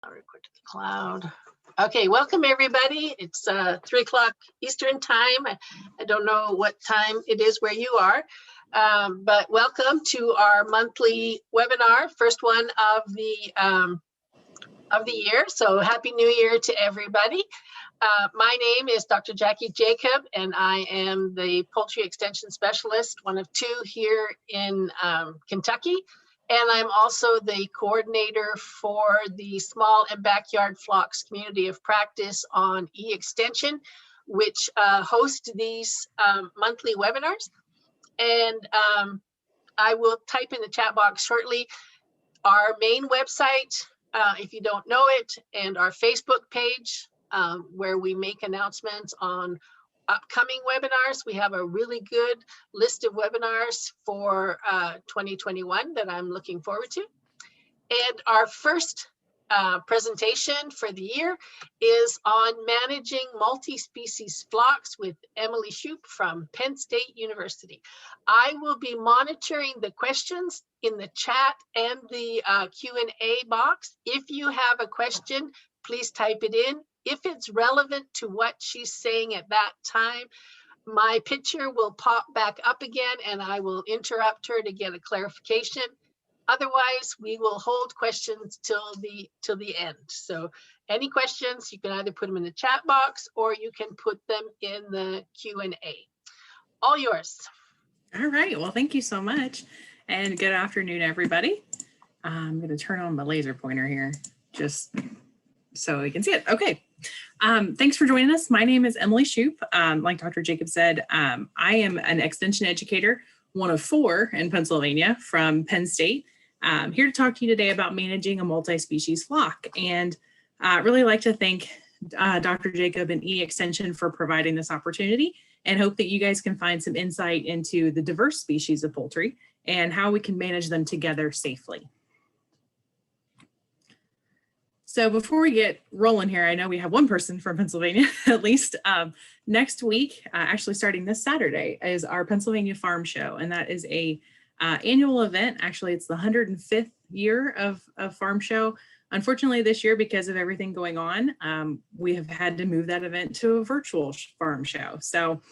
I'll record to the cloud. Okay, welcome everybody. It's 3 o'clock Eastern time. I don't know what time it is where you are, but welcome to our monthly webinar, first one of the year. So happy New Year to everybody. My name is Dr. Jackie Jacob, and I am the poultry extension specialist, one of two here in Kentucky. And I'm also the coordinator for the Small and Backyard Flocks Community of Practice on e-extension, which host these monthly webinars. And I will type in the chat box shortly our main website, if you don't know it, and our Facebook page, where we make announcements on upcoming webinars. We have a really good list of webinars for 2021 that I'm looking forward to. And our first presentation for the year is on managing multi-species flocks with Emily Shoop from Penn State University. I will be monitoring the questions in the chat and the Q&A box. If you have a question, please type it in. If it's relevant to what she's saying at that time, my picture will pop back up again and I will interrupt her to get a clarification. Otherwise, we will hold questions till the end. So any questions, you can either put them in the chat box or you can put them in the Q&A. All yours. All right, well, thank you so much. And good afternoon, everybody. I'm going to turn on my laser pointer here just so we can see it. Okay. Thanks for joining us. My name is Emily Shoop. Like Dr. Jacob said, I am an extension educator, one of 4 in Pennsylvania from Penn State. I'm here to talk to you today about managing a multi-species flock. And I'd really like to thank Dr. Jacob and e-extension for providing this opportunity, and hope that you guys can find some insight into the diverse species of poultry and how we can manage them together safely. So before we get rolling here, I know we have one person from Pennsylvania, at least. Next week, actually starting this Saturday, is our Pennsylvania Farm Show. And that is a annual event. Actually, it's the 105th year of Farm Show. Unfortunately, this year, because of everything going on, we have had to move that event to a virtual farm show. So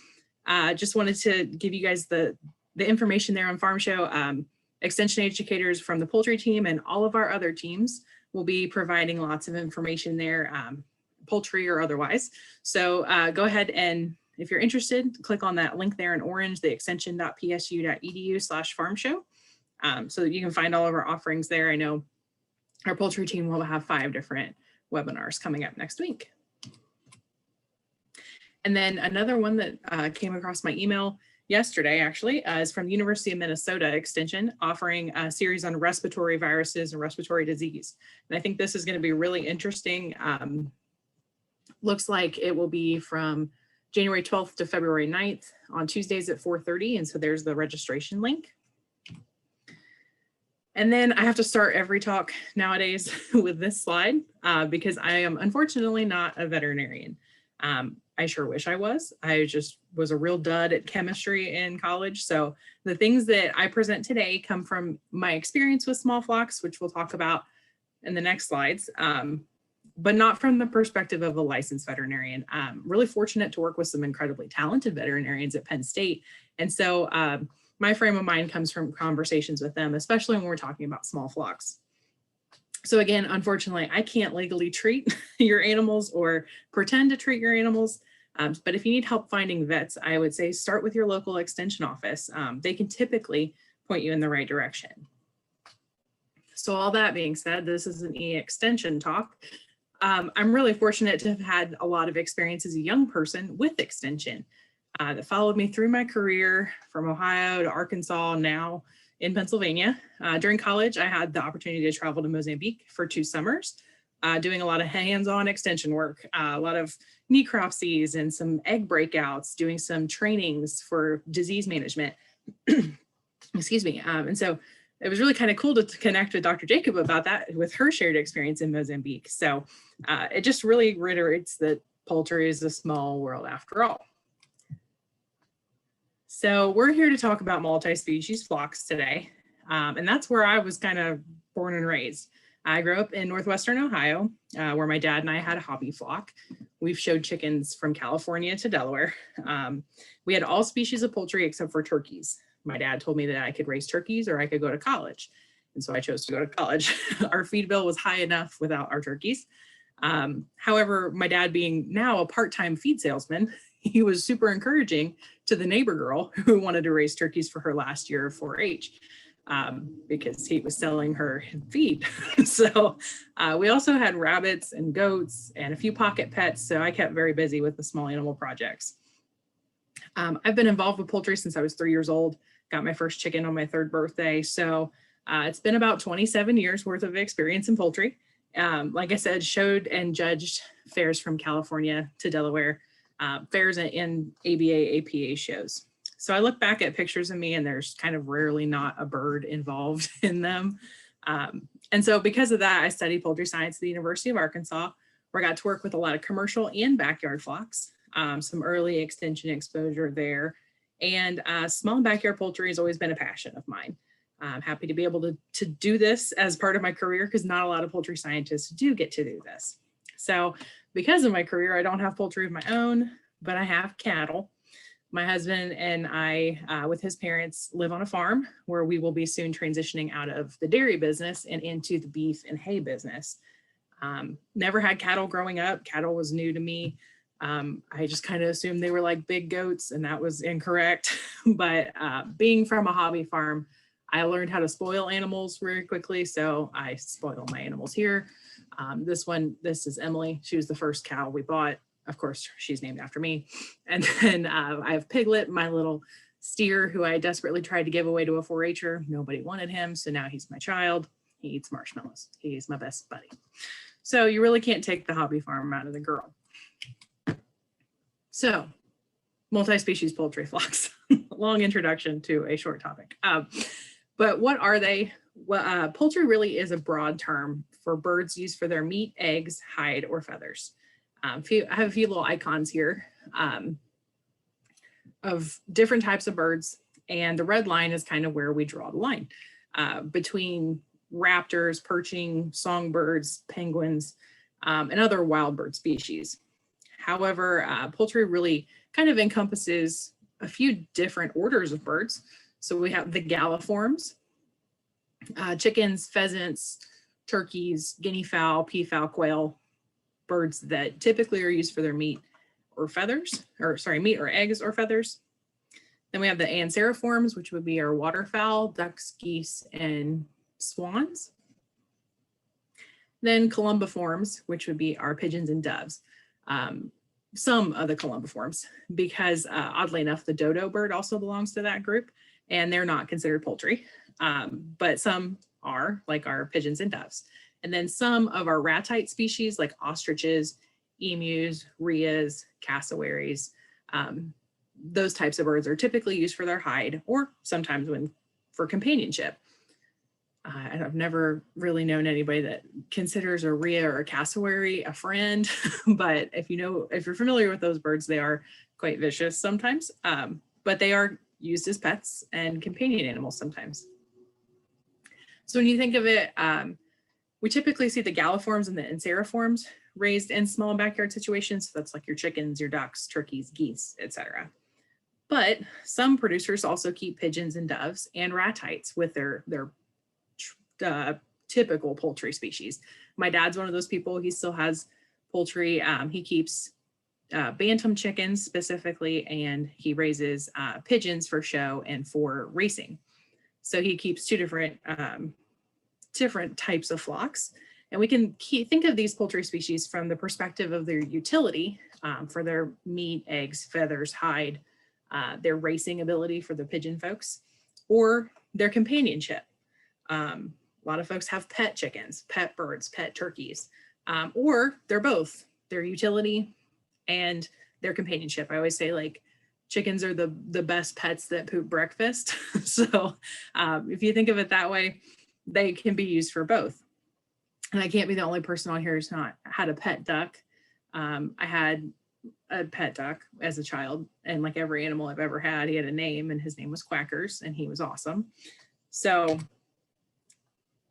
just wanted to give you guys the information there on Farm Show. Extension educators from the poultry team and all of our other teams will be providing lots of information there, poultry or otherwise. So go ahead and, if you're interested, click on that link there in orange, the extension.psu.edu/farmshow, so that you can find all of our offerings there. I know our poultry team will have 5 different webinars coming up next week. And then another one that came across my email yesterday, actually, is from the University of Minnesota Extension, offering a series on respiratory viruses and respiratory disease. And I think this is going to be really interesting. Looks like it will be from January 12th to February 9th on Tuesdays at 4:30. And so there's the registration link. And then I have to start every talk nowadays with this slide because I am unfortunately not a veterinarian. I sure wish I was. I just was a real dud at chemistry in college. So the things that I present today come from my experience with small flocks, which we'll talk about in the next slides, but not from the perspective of a licensed veterinarian. I'm really fortunate to work with some incredibly talented veterinarians at Penn State. And so my frame of mind comes from conversations with them, especially when we're talking about small flocks. So again, unfortunately, I can't legally treat your animals or pretend to treat your animals. But if you need help finding vets, I would say start with your local extension office. They can typically point you in the right direction. So all that being said, this is an e-extension talk. I'm really fortunate to have had a lot of experience as a young person with extension that followed me through my career from Ohio to Arkansas, now in Pennsylvania. During college, I had the opportunity to travel to Mozambique for 2 summers, doing a lot of hands-on extension work, a lot of necropsies and some egg breakouts, doing some trainings for disease management. Excuse me. And so it was really kind of cool to connect with Dr. Jacob about that, with her shared experience in Mozambique. So it just really reiterates that poultry is a small world after all. So we're here to talk about multi-species flocks today. And that's where I was kind of born and raised. I grew up in Northwestern Ohio, where my dad and I had a hobby flock. We've showed chickens from California to Delaware. We had all species of poultry except for turkeys. My dad told me that I could raise turkeys or I could go to college. And so I chose to go to college. Our feed bill was high enough without our turkeys. However, my dad being now a part-time feed salesman, he was super encouraging to the neighbor girl who wanted to raise turkeys for her last year of 4-H. Because he was selling her feed. So we also had rabbits and goats and a few pocket pets. So I kept very busy with the small animal projects. I've been involved with poultry since I was 3 years old, got my first chicken on my 3rd birthday. So it's been about 27 years worth of experience in poultry. Like I said, showed and judged fairs from California to Delaware, fairs and ABA, APA shows. So I look back at pictures of me and there's kind of rarely not a bird involved in them. And so because of that, I studied poultry science at the University of Arkansas, where I got to work with a lot of commercial and backyard flocks, some early extension exposure there. And small and backyard poultry has always been a passion of mine. I'm happy to be able to do this as part of my career because not a lot of poultry scientists do get to do this. So because of my career, I don't have poultry of my own, but I have cattle. My husband and I, with his parents, live on a farm where we will be soon transitioning out of the dairy business and into the beef and hay business. Never had cattle growing up. Cattle was new to me. I just kind of assumed they were like big goats, and that was incorrect. But being from a hobby farm, I learned how to spoil animals very quickly. So I spoil my animals here. This is Emily. She was the first cow we bought. Of course, she's named after me. And then I have Piglet, my little steer, who I desperately tried to give away to a 4-H'er. Nobody wanted him, so now he's my child. He eats marshmallows. He's my best buddy. So you really can't take the hobby farm out of the girl. So, multi-species poultry flocks. Long introduction to a short topic. But what are they? Well, poultry really is a broad term for birds used for their meat, eggs, hide, or feathers. I have a few little icons here of different types of birds, and the red line is kind of where we draw the line between raptors, perching, songbirds, penguins, and other wild bird species. However, poultry really kind of encompasses a few different orders of birds. So we have the galliforms, chickens, pheasants, turkeys, guinea fowl, peafowl, quail, birds that typically are used for their meat or feathers, meat or eggs or feathers. Then we have the anseriforms, which would be our waterfowl, ducks, geese, and swans. Then columbiforms, which would be our pigeons and doves. Some of the columbiforms, because oddly enough, the dodo bird also belongs to that group, and they're not considered poultry, but some are, like our pigeons and doves. And then some of our ratite species, like ostriches, emus, rheas, cassowaries, those types of birds are typically used for their hide, or sometimes for companionship. I've never really known anybody that considers a rhea or a cassowary a friend, but if you're familiar with those birds, they are quite vicious sometimes, but they are used as pets and companion animals sometimes. So when you think of it, we typically see the galliforms and the anseriforms raised in small backyard situations. So that's like your chickens, your ducks, turkeys, geese, etc. But some producers also keep pigeons and doves and ratites with their typical poultry species. My dad's one of those people. He still has poultry. He keeps bantam chickens specifically, and he raises pigeons for show and for racing. So he keeps two different types of flocks. And we can think of these poultry species from the perspective of their utility for their meat, eggs, feathers, hide, their racing ability for the pigeon folks, or their companionship. A lot of folks have pet chickens, pet birds, pet turkeys, or they're both, their utility and their companionship. I always say, like, chickens are the best pets that poop breakfast. So if you think of it that way, they can be used for both. And I can't be the only person on here who's not had a pet duck. I had a pet duck as a child, and like every animal I've ever had, he had a name, and his name was Quackers, and he was awesome. So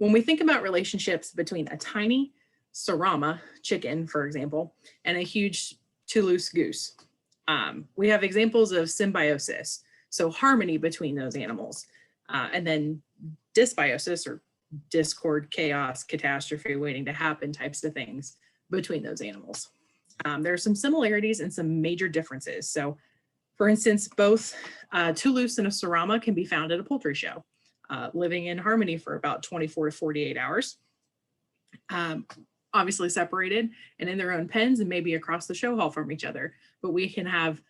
when we think about relationships between a tiny Sarama chicken, for example, and a huge Toulouse goose, we have examples of symbiosis, so harmony between those animals, and then dysbiosis or discord, chaos, catastrophe waiting to happen types of things between those animals. There are some similarities and some major differences. So for instance, both Toulouse and a Sarama can be found at a poultry show, living in harmony for about 24 to 48 hours, obviously separated and in their own pens and maybe across the show hall from each other. But we can have,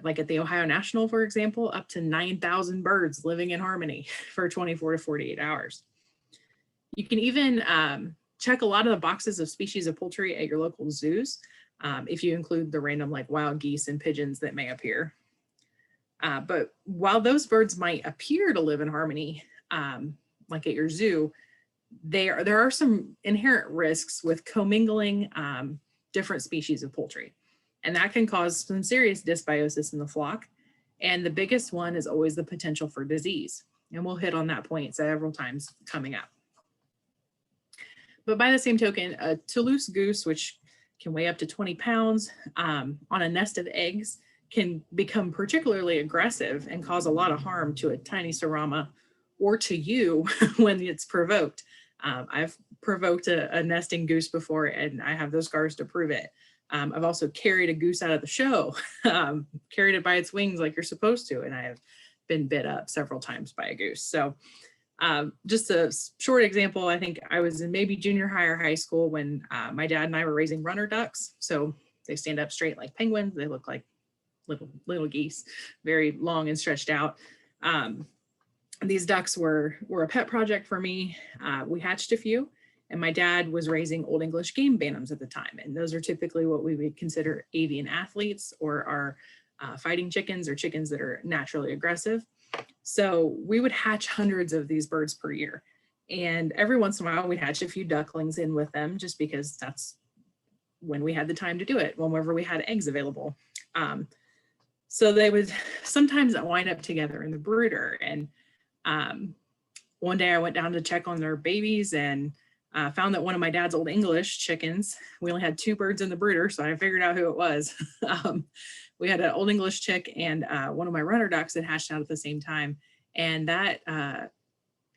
like at the Ohio National, for example, up to 9,000 birds living in harmony for 24 to 48 hours. You can even check a lot of the boxes of species of poultry at your local zoos, if you include the random like wild geese and pigeons that may appear. But while those birds might appear to live in harmony, like at your zoo, there are some inherent risks with commingling different species of poultry. And that can cause some serious dysbiosis in the flock. And the biggest one is always the potential for disease. And we'll hit on that point several times coming up. But by the same token, a Toulouse goose, which can weigh up to 20 pounds on a nest of eggs, can become particularly aggressive and cause a lot of harm to a tiny Sarama or to you when it's provoked. I've provoked a nesting goose before, and I have those scars to prove it. I've also carried a goose out of the show, carried it by its wings like you're supposed to, and I have been bit up several times by a goose. So just a short example, I think I was in maybe junior high or high school when my dad and I were raising runner ducks. So they stand up straight like penguins. They look like little geese, very long and stretched out. These ducks were a pet project for me. We hatched a few, and my dad was raising Old English game bantams at the time. And those are typically what we would consider avian athletes, or are fighting chickens or chickens that are naturally aggressive. So we would hatch hundreds of these birds per year. And every once in a while we'd hatch a few ducklings in with them, just because that's when we had the time to do it, whenever we had eggs available. So they would sometimes wind up together in the brooder. And one day I went down to check on their babies and found that one of my dad's Old English chickens, we only had 2 birds in the brooder, so I figured out who it was. We had an Old English chick and one of my runner ducks that hatched out at the same time. And that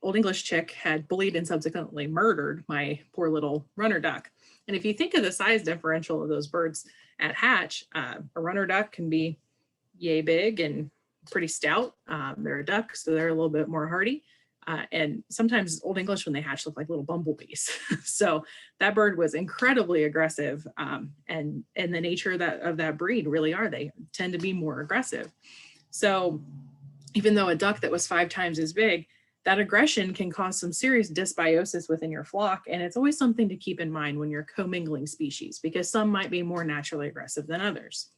Old English chick had bullied and subsequently murdered my poor little runner duck. And if you think of the size differential of those birds at hatch, a runner duck can be yay big and pretty stout. They're a duck, so they're a little bit more hardy. And sometimes Old English, when they hatch, look like little bumblebees. So that bird was incredibly aggressive. And the nature of that breed really are, they tend to be more aggressive. So even though a duck that was 5 times as big, that aggression can cause some serious dysbiosis within your flock. And it's always something to keep in mind when you're commingling species, because some might be more naturally aggressive than others.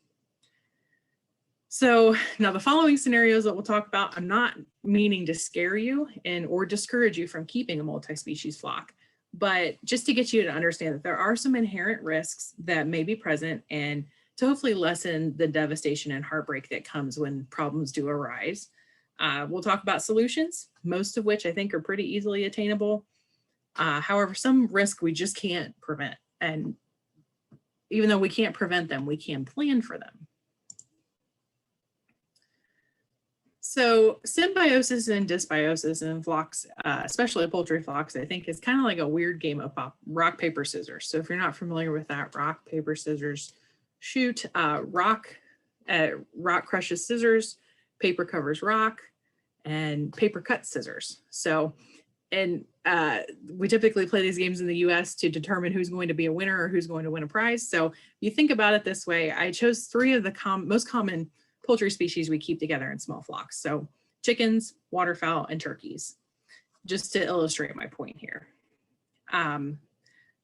So now the following scenarios that we'll talk about, I'm not meaning to scare you or discourage you from keeping a multi-species flock, but just to get you to understand that there are some inherent risks that may be present, and to hopefully lessen the devastation and heartbreak that comes when problems do arise. We'll talk about solutions, most of which I think are pretty easily attainable. However, some risk we just can't prevent. And even though we can't prevent them, we can plan for them. So symbiosis and dysbiosis in flocks, especially poultry flocks, I think is kind of like a weird game of rock, paper, scissors. So if you're not familiar with that, rock, paper, scissors, shoot, rock crushes scissors, paper covers rock, and paper cuts scissors. So, and we typically play these games in the US to determine who's going to be a winner or who's going to win a prize. So if you think about it this way, I chose 3 of the most common poultry species we keep together in small flocks. So chickens, waterfowl, and turkeys, just to illustrate my point here. The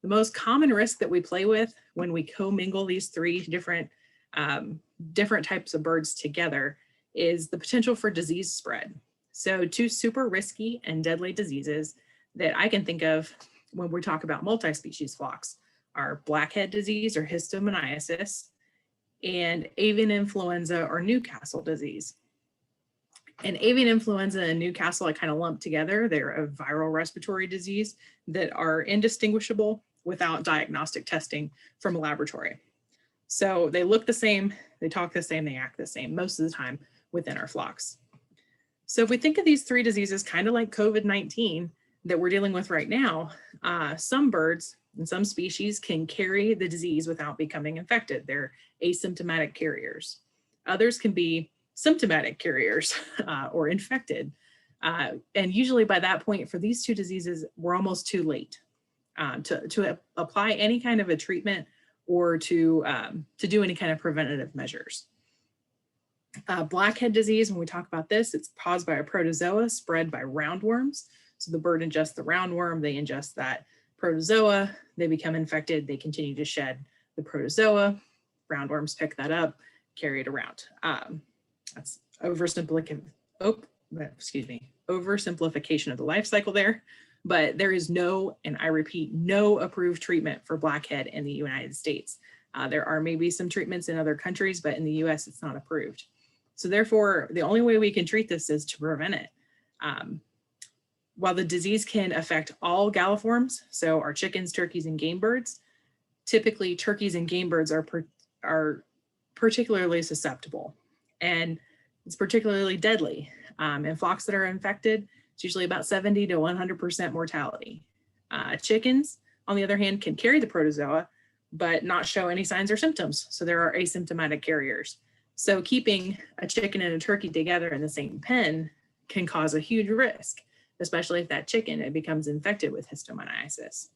most common risk that we play with when we commingle these 3 different types of birds together is the potential for disease spread. So 2 super risky and deadly diseases that I can think of when we talk about multi-species flocks are blackhead disease or histomoniasis, and avian influenza or Newcastle disease. And avian influenza and Newcastle, I kind of lumped together. They're a viral respiratory disease that are indistinguishable without diagnostic testing from a laboratory. So they look the same, they talk the same, they act the same most of the time within our flocks. So if we think of these 3 diseases kind of like COVID-19 that we're dealing with right now, some birds and some species can carry the disease without becoming infected. They're asymptomatic carriers. Others can be symptomatic carriers or infected. And usually by that point for these 2 diseases, we're almost too late to apply any kind of a treatment or to do any kind of preventative measures. Blackhead disease, when we talk about this, it's caused by a protozoa spread by roundworms. So the bird ingests the roundworm, they ingest that protozoa, they become infected, they continue to shed the protozoa, roundworms pick that up, carry it around. That's oversimplification of the life cycle there, but there is no, and I repeat, no approved treatment for blackhead in the United States. There are maybe some treatments in other countries, but in the US it's not approved. So therefore, the only way we can treat this is to prevent it. While the disease can affect all galliforms, so our chickens, turkeys, and game birds, typically turkeys and game birds are particularly susceptible, and it's particularly deadly. In flocks that are infected, it's usually about 70 to 100% mortality. Chickens, on the other hand, can carry the protozoa, but not show any signs or symptoms. So there are asymptomatic carriers. So keeping a chicken and a turkey together in the same pen can cause a huge risk, especially if that chicken becomes infected with histomycosis.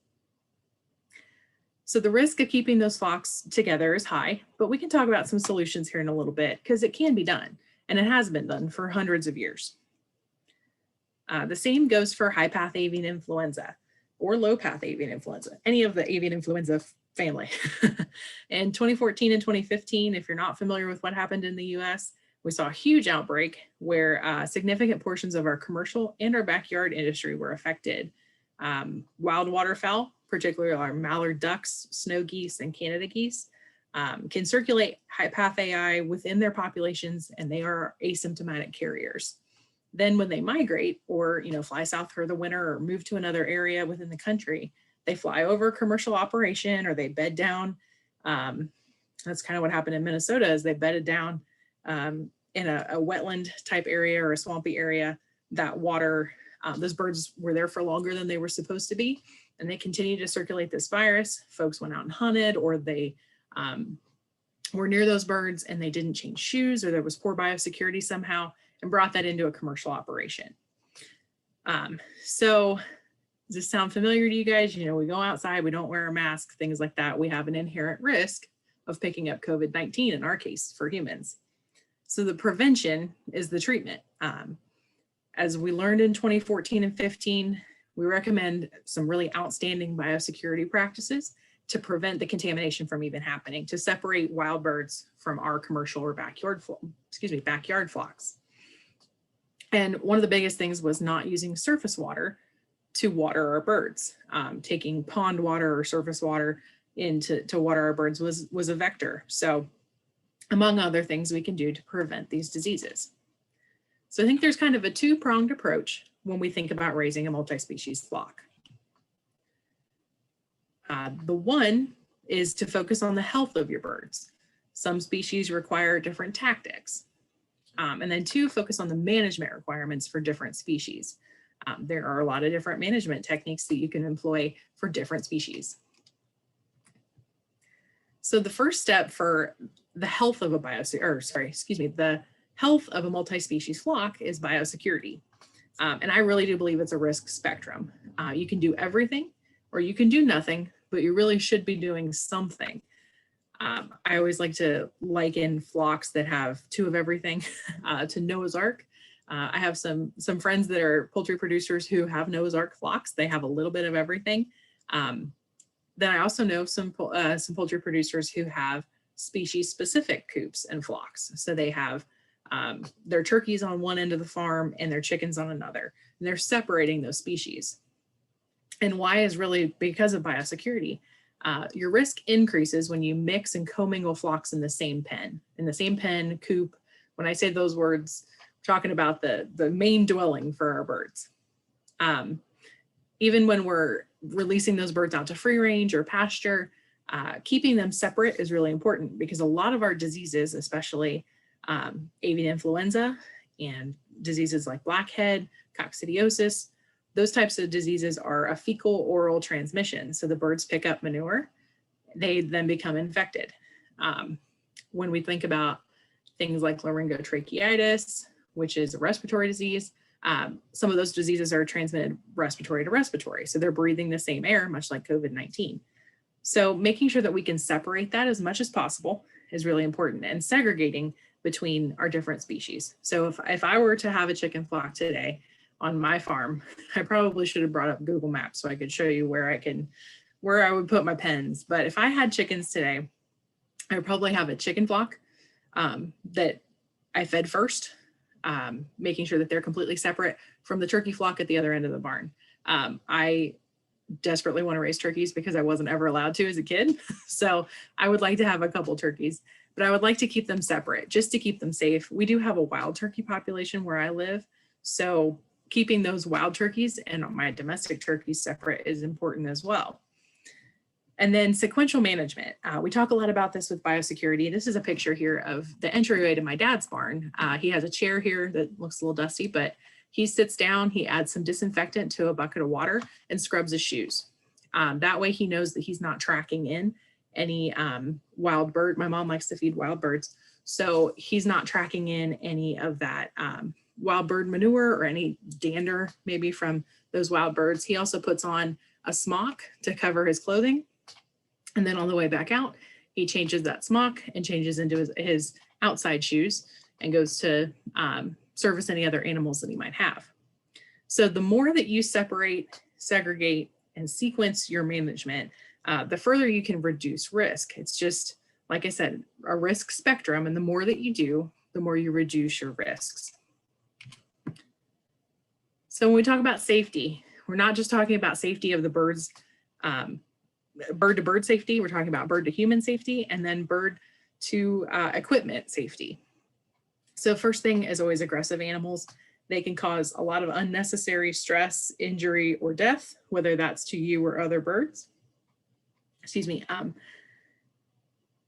So the risk of keeping those flocks together is high, but we can talk about some solutions here in a little bit because it can be done, and it has been done for hundreds of years. The same goes for high-path avian influenza or low-path avian influenza, any of the avian influenza family. In 2014 and 2015, if you're not familiar with what happened in the US, we saw a huge outbreak where significant portions of our commercial and our backyard industry were affected. Wild waterfowl, particularly our mallard ducks, snow geese, and Canada geese, can circulate high-path AI within their populations, and they are asymptomatic carriers. Then when they migrate or fly south for the winter or move to another area within the country, they fly over commercial operation or they bed down. That's kind of what happened in Minnesota is they bedded down in a wetland type area or a swampy area. That water, those birds were there for longer than they were supposed to be, and they continued to circulate this virus. Folks went out and hunted, or they were near those birds and they didn't change shoes, or there was poor biosecurity somehow, and brought that into a commercial operation. So does this sound familiar to you guys? We go outside, we don't wear a mask, things like that. We have an inherent risk of picking up COVID-19 in our case for humans. So the prevention is the treatment. As we learned in 2014 and 15, we recommend some really outstanding biosecurity practices to prevent the contamination from even happening, to separate wild birds from our commercial or backyard flocks. And one of the biggest things was not using surface water to water our birds. Taking pond water or surface water to water our birds was a vector. So among other things we can do to prevent these diseases. So I think there's kind of a two-pronged approach when we think about raising a multi-species flock. The one is to focus on the health of your birds. Some species require different tactics. And then 2, focus on the management requirements for different species. There are a lot of different management techniques that you can employ for different species. So the first step for the health of the health of a multi-species flock is biosecurity. And I really do believe it's a risk spectrum. You can do everything or you can do nothing, but you really should be doing something. I always like to liken flocks that have 2 of everything to Noah's Ark. I have some friends that are poultry producers who have Noah's Ark flocks. They have a little bit of everything. Then I also know some poultry producers who have species-specific coops and flocks. So they have their turkeys on one end of the farm and their chickens on another. And they're separating those species. And why is really because of biosecurity. Your risk increases when you mix and commingle flocks in the same pen, coop. When I say those words, we're talking about the main dwelling for our birds. Even when we're releasing those birds out to free range or pasture, keeping them separate is really important, because a lot of our diseases, especially avian influenza and diseases like blackhead, coccidiosis, those types of diseases are a fecal oral transmission. So the birds pick up manure, they then become infected. When we think about things like laryngotracheitis, which is a respiratory disease, some of those diseases are transmitted respiratory to respiratory. So they're breathing the same air, much like COVID-19. So making sure that we can separate that as much as possible is really important, and segregating between our different species. So if I were to have a chicken flock today on my farm, I probably should have brought up Google Maps so I could show you where I would put my pens. But if I had chickens today, I would probably have a chicken flock that I fed first, making sure that they're completely separate from the turkey flock at the other end of the barn. I desperately want to raise turkeys because I wasn't ever allowed to as a kid. So I would like to have a couple turkeys, but I would like to keep them separate just to keep them safe. We do have a wild turkey population where I live. So keeping those wild turkeys and my domestic turkeys separate is important as well. And then sequential management. We talk a lot about this with biosecurity. This is a picture here of the entryway to my dad's barn. He has a chair here that looks a little dusty, but he sits down, he adds some disinfectant to a bucket of water and scrubs his shoes. That way he knows that he's not tracking in any wild bird. My mom likes to feed wild birds. So he's not tracking in any of that wild bird manure or any dander maybe from those wild birds. He also puts on a smock to cover his clothing. And then on the way back out, he changes that smock and changes into his outside shoes and goes to service any other animals that he might have. So the more that you separate, segregate, and sequence your management, the further you can reduce risk. It's just, like I said, a risk spectrum. And the more that you do, the more you reduce your risks. So when we talk about safety, we're not just talking about safety of the birds, bird to bird safety. We're talking about bird to human safety, and then bird to equipment safety. So first thing is always aggressive animals. They can cause a lot of unnecessary stress, injury, or death, whether that's to you or other birds. Excuse me.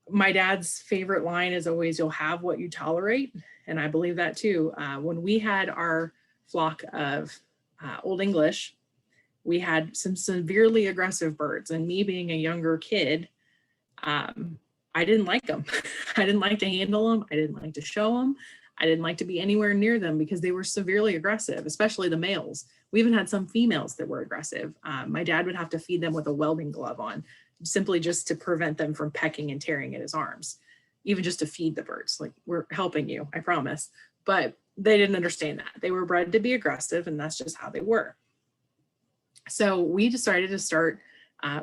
My dad's favorite line is always, "You'll have what you tolerate." And I believe that too. When we had our flock of Old English, we had some severely aggressive birds, and me being a younger kid, I didn't like them. I didn't like to handle them. I didn't like to show them. I didn't like to be anywhere near them because they were severely aggressive, especially the males. We even had some females that were aggressive. My dad would have to feed them with a welding glove on, simply just to prevent them from pecking and tearing at his arms, even just to feed the birds. Like, we're helping you, I promise. But they didn't understand that. They were bred to be aggressive, and that's just how they were. So we decided to start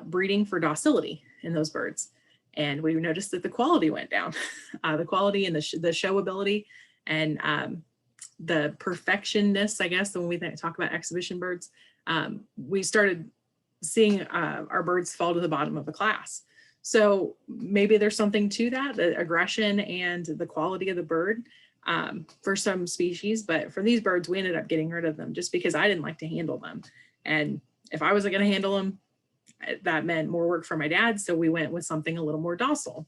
breeding for docility in those birds. And we noticed that the quality went down. The quality and the showability and the perfectionness, I guess, when we talk about exhibition birds, we started seeing our birds fall to the bottom of the class. So maybe there's something to that, the aggression and the quality of the bird for some species. But for these birds, we ended up getting rid of them just because I didn't like to handle them. And if I wasn't going to handle them, that meant more work for my dad. So we went with something a little more docile.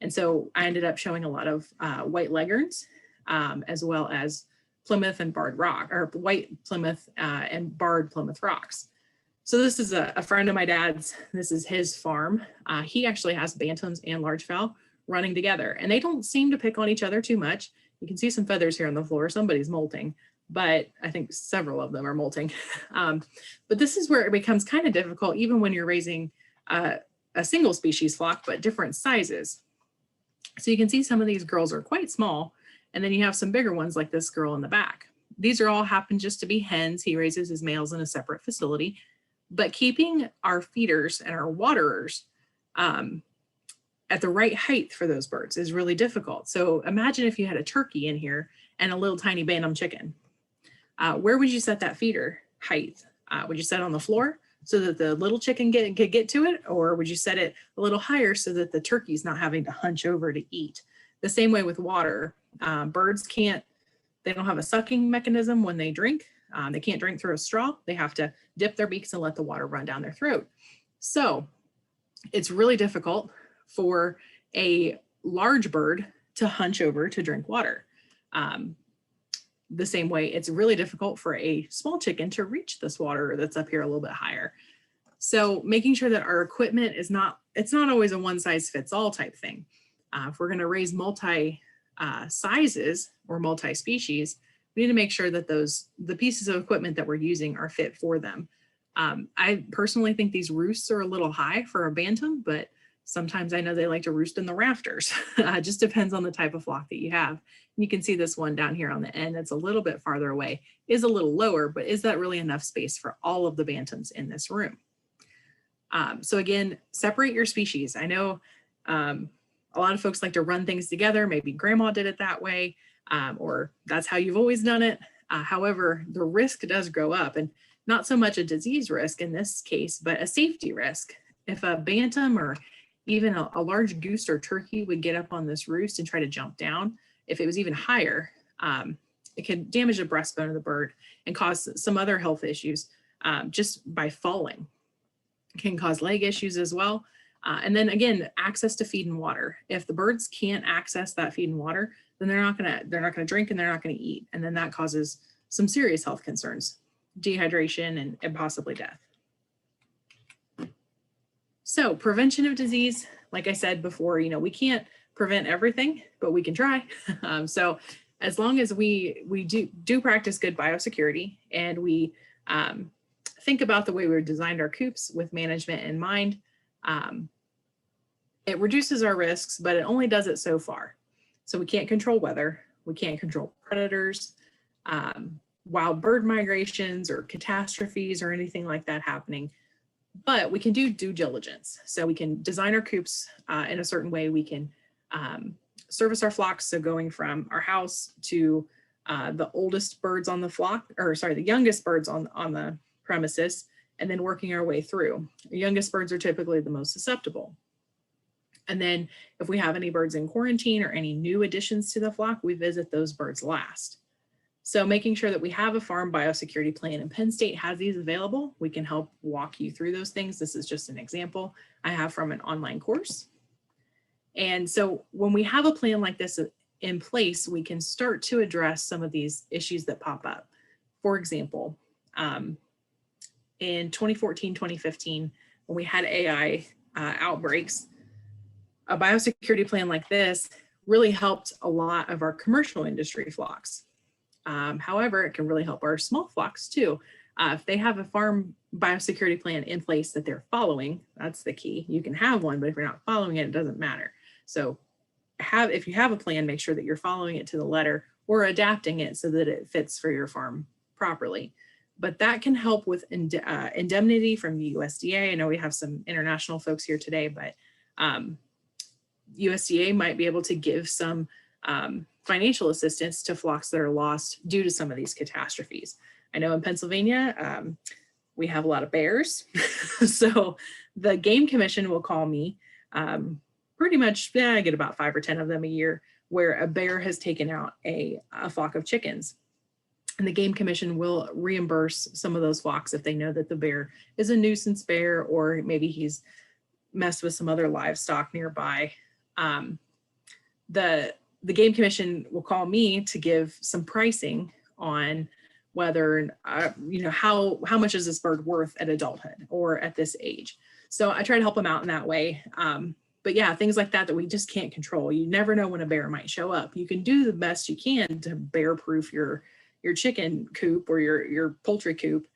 And so I ended up showing a lot of white leghorns, as well as Plymouth and barred rock, or white Plymouth and barred Plymouth rocks. So this is a friend of my dad's. This is his farm. He actually has bantams and large fowl running together, and they don't seem to pick on each other too much. You can see some feathers here on the floor. Somebody's molting, but I think several of them are molting. But this is where it becomes kind of difficult, even when you're raising a single species flock, but different sizes. So you can see some of these girls are quite small, and then you have some bigger ones like this girl in the back. These are all happen just to be hens. He raises his males in a separate facility, but keeping our feeders and our waterers at the right height for those birds is really difficult. So imagine if you had a turkey in here and a little tiny bantam chicken. Where would you set that feeder height? Would you set it on the floor so that the little chicken could get to it? Or would you set it a little higher so that the turkey's not having to hunch over to eat? The same way with water. Birds can't They don't have a sucking mechanism when they drink. They can't drink through a straw. They have to dip their beaks and let the water run down their throat. So it's really difficult for a large bird to hunch over to drink water. The same way it's really difficult for a small chicken to reach this water that's up here a little bit higher. So making sure that our equipment is it's not always a one size fits all type thing. If we're going to raise multi sizes or multi-species, we need to make sure that the pieces of equipment that we're using are fit for them. I personally think these roosts are a little high for a bantam, but sometimes I know they like to roost in the rafters. It just depends on the type of flock that you have. You can see this one down here on the end that's a little bit farther away, is a little lower, but is that really enough space for all of the bantams in this room? So again, separate your species. I know a lot of folks like to run things together. Maybe grandma did it that way, or that's how you've always done it. However, the risk does grow up, and not so much a disease risk in this case, but a safety risk. If a bantam or even a large goose or turkey would get up on this roost and try to jump down, if it was even higher, it could damage the breastbone of the bird and cause some other health issues just by falling. It can cause leg issues as well. And then again, access to feed and water. If the birds can't access that feed and water, then they're not gonna drink and they're not gonna eat. And then that causes some serious health concerns, dehydration and possibly death. So prevention of disease, like I said before, we can't prevent everything, but we can try. So as long as we do practice good biosecurity and we think about the way we designed our coops with management in mind, it reduces our risks, but it only does it so far. So we can't control weather, we can't control predators, wild bird migrations or catastrophes or anything like that happening. But we can do due diligence. So we can design our coops in a certain way. We can service our flocks. So going from our house to the oldest birds on the flock, or sorry, the youngest birds on the premises, and then working our way through. The youngest birds are typically the most susceptible. And then if we have any birds in quarantine or any new additions to the flock, we visit those birds last. So making sure that we have a farm biosecurity plan, and Penn State has these available. We can help walk you through those things. This is just an example I have from an online course. And so when we have a plan like this in place, we can start to address some of these issues that pop up. For example, in 2014, 2015, when we had AI outbreaks, a biosecurity plan like this really helped a lot of our commercial industry flocks. However, it can really help our small flocks too. If they have a farm biosecurity plan in place that they're following, that's the key. You can have one, but if you're not following it, it doesn't matter. So if you have a plan, make sure that you're following it to the letter or adapting it so that it fits for your farm properly. But that can help with indemnity from the USDA. I know we have some international folks here today, but USDA might be able to give some financial assistance to flocks that are lost due to some of these catastrophes. I know in Pennsylvania, we have a lot of bears. So the Game Commission will call me pretty much, I get about 5 or 10 of them a year, where a bear has taken out a flock of chickens. And the Game Commission will reimburse some of those flocks if they know that the bear is a nuisance bear, or maybe he's messed with some other livestock nearby. The Game Commission will call me to give some pricing on whether, how much is this bird worth at adulthood or at this age. So I try to help them out in that way. But yeah, things like that we just can't control. You never know when a bear might show up. You can do the best you can to bear-proof your chicken coop or your poultry coop,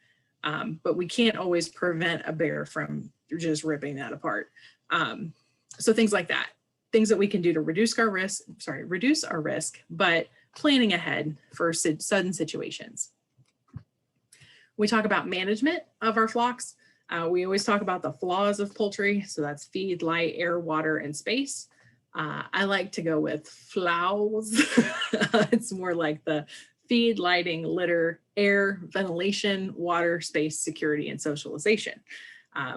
but we can't always prevent a bear from just ripping that apart. So things like that. Things that we can do to reduce our risk, but planning ahead for sudden situations. We talk about management of our flocks. We always talk about the flaws of poultry. So that's feed, light, air, water, and space. I like to go with flaws. It's more like the feed, lighting, litter, air, ventilation, water, space, security, and socialization.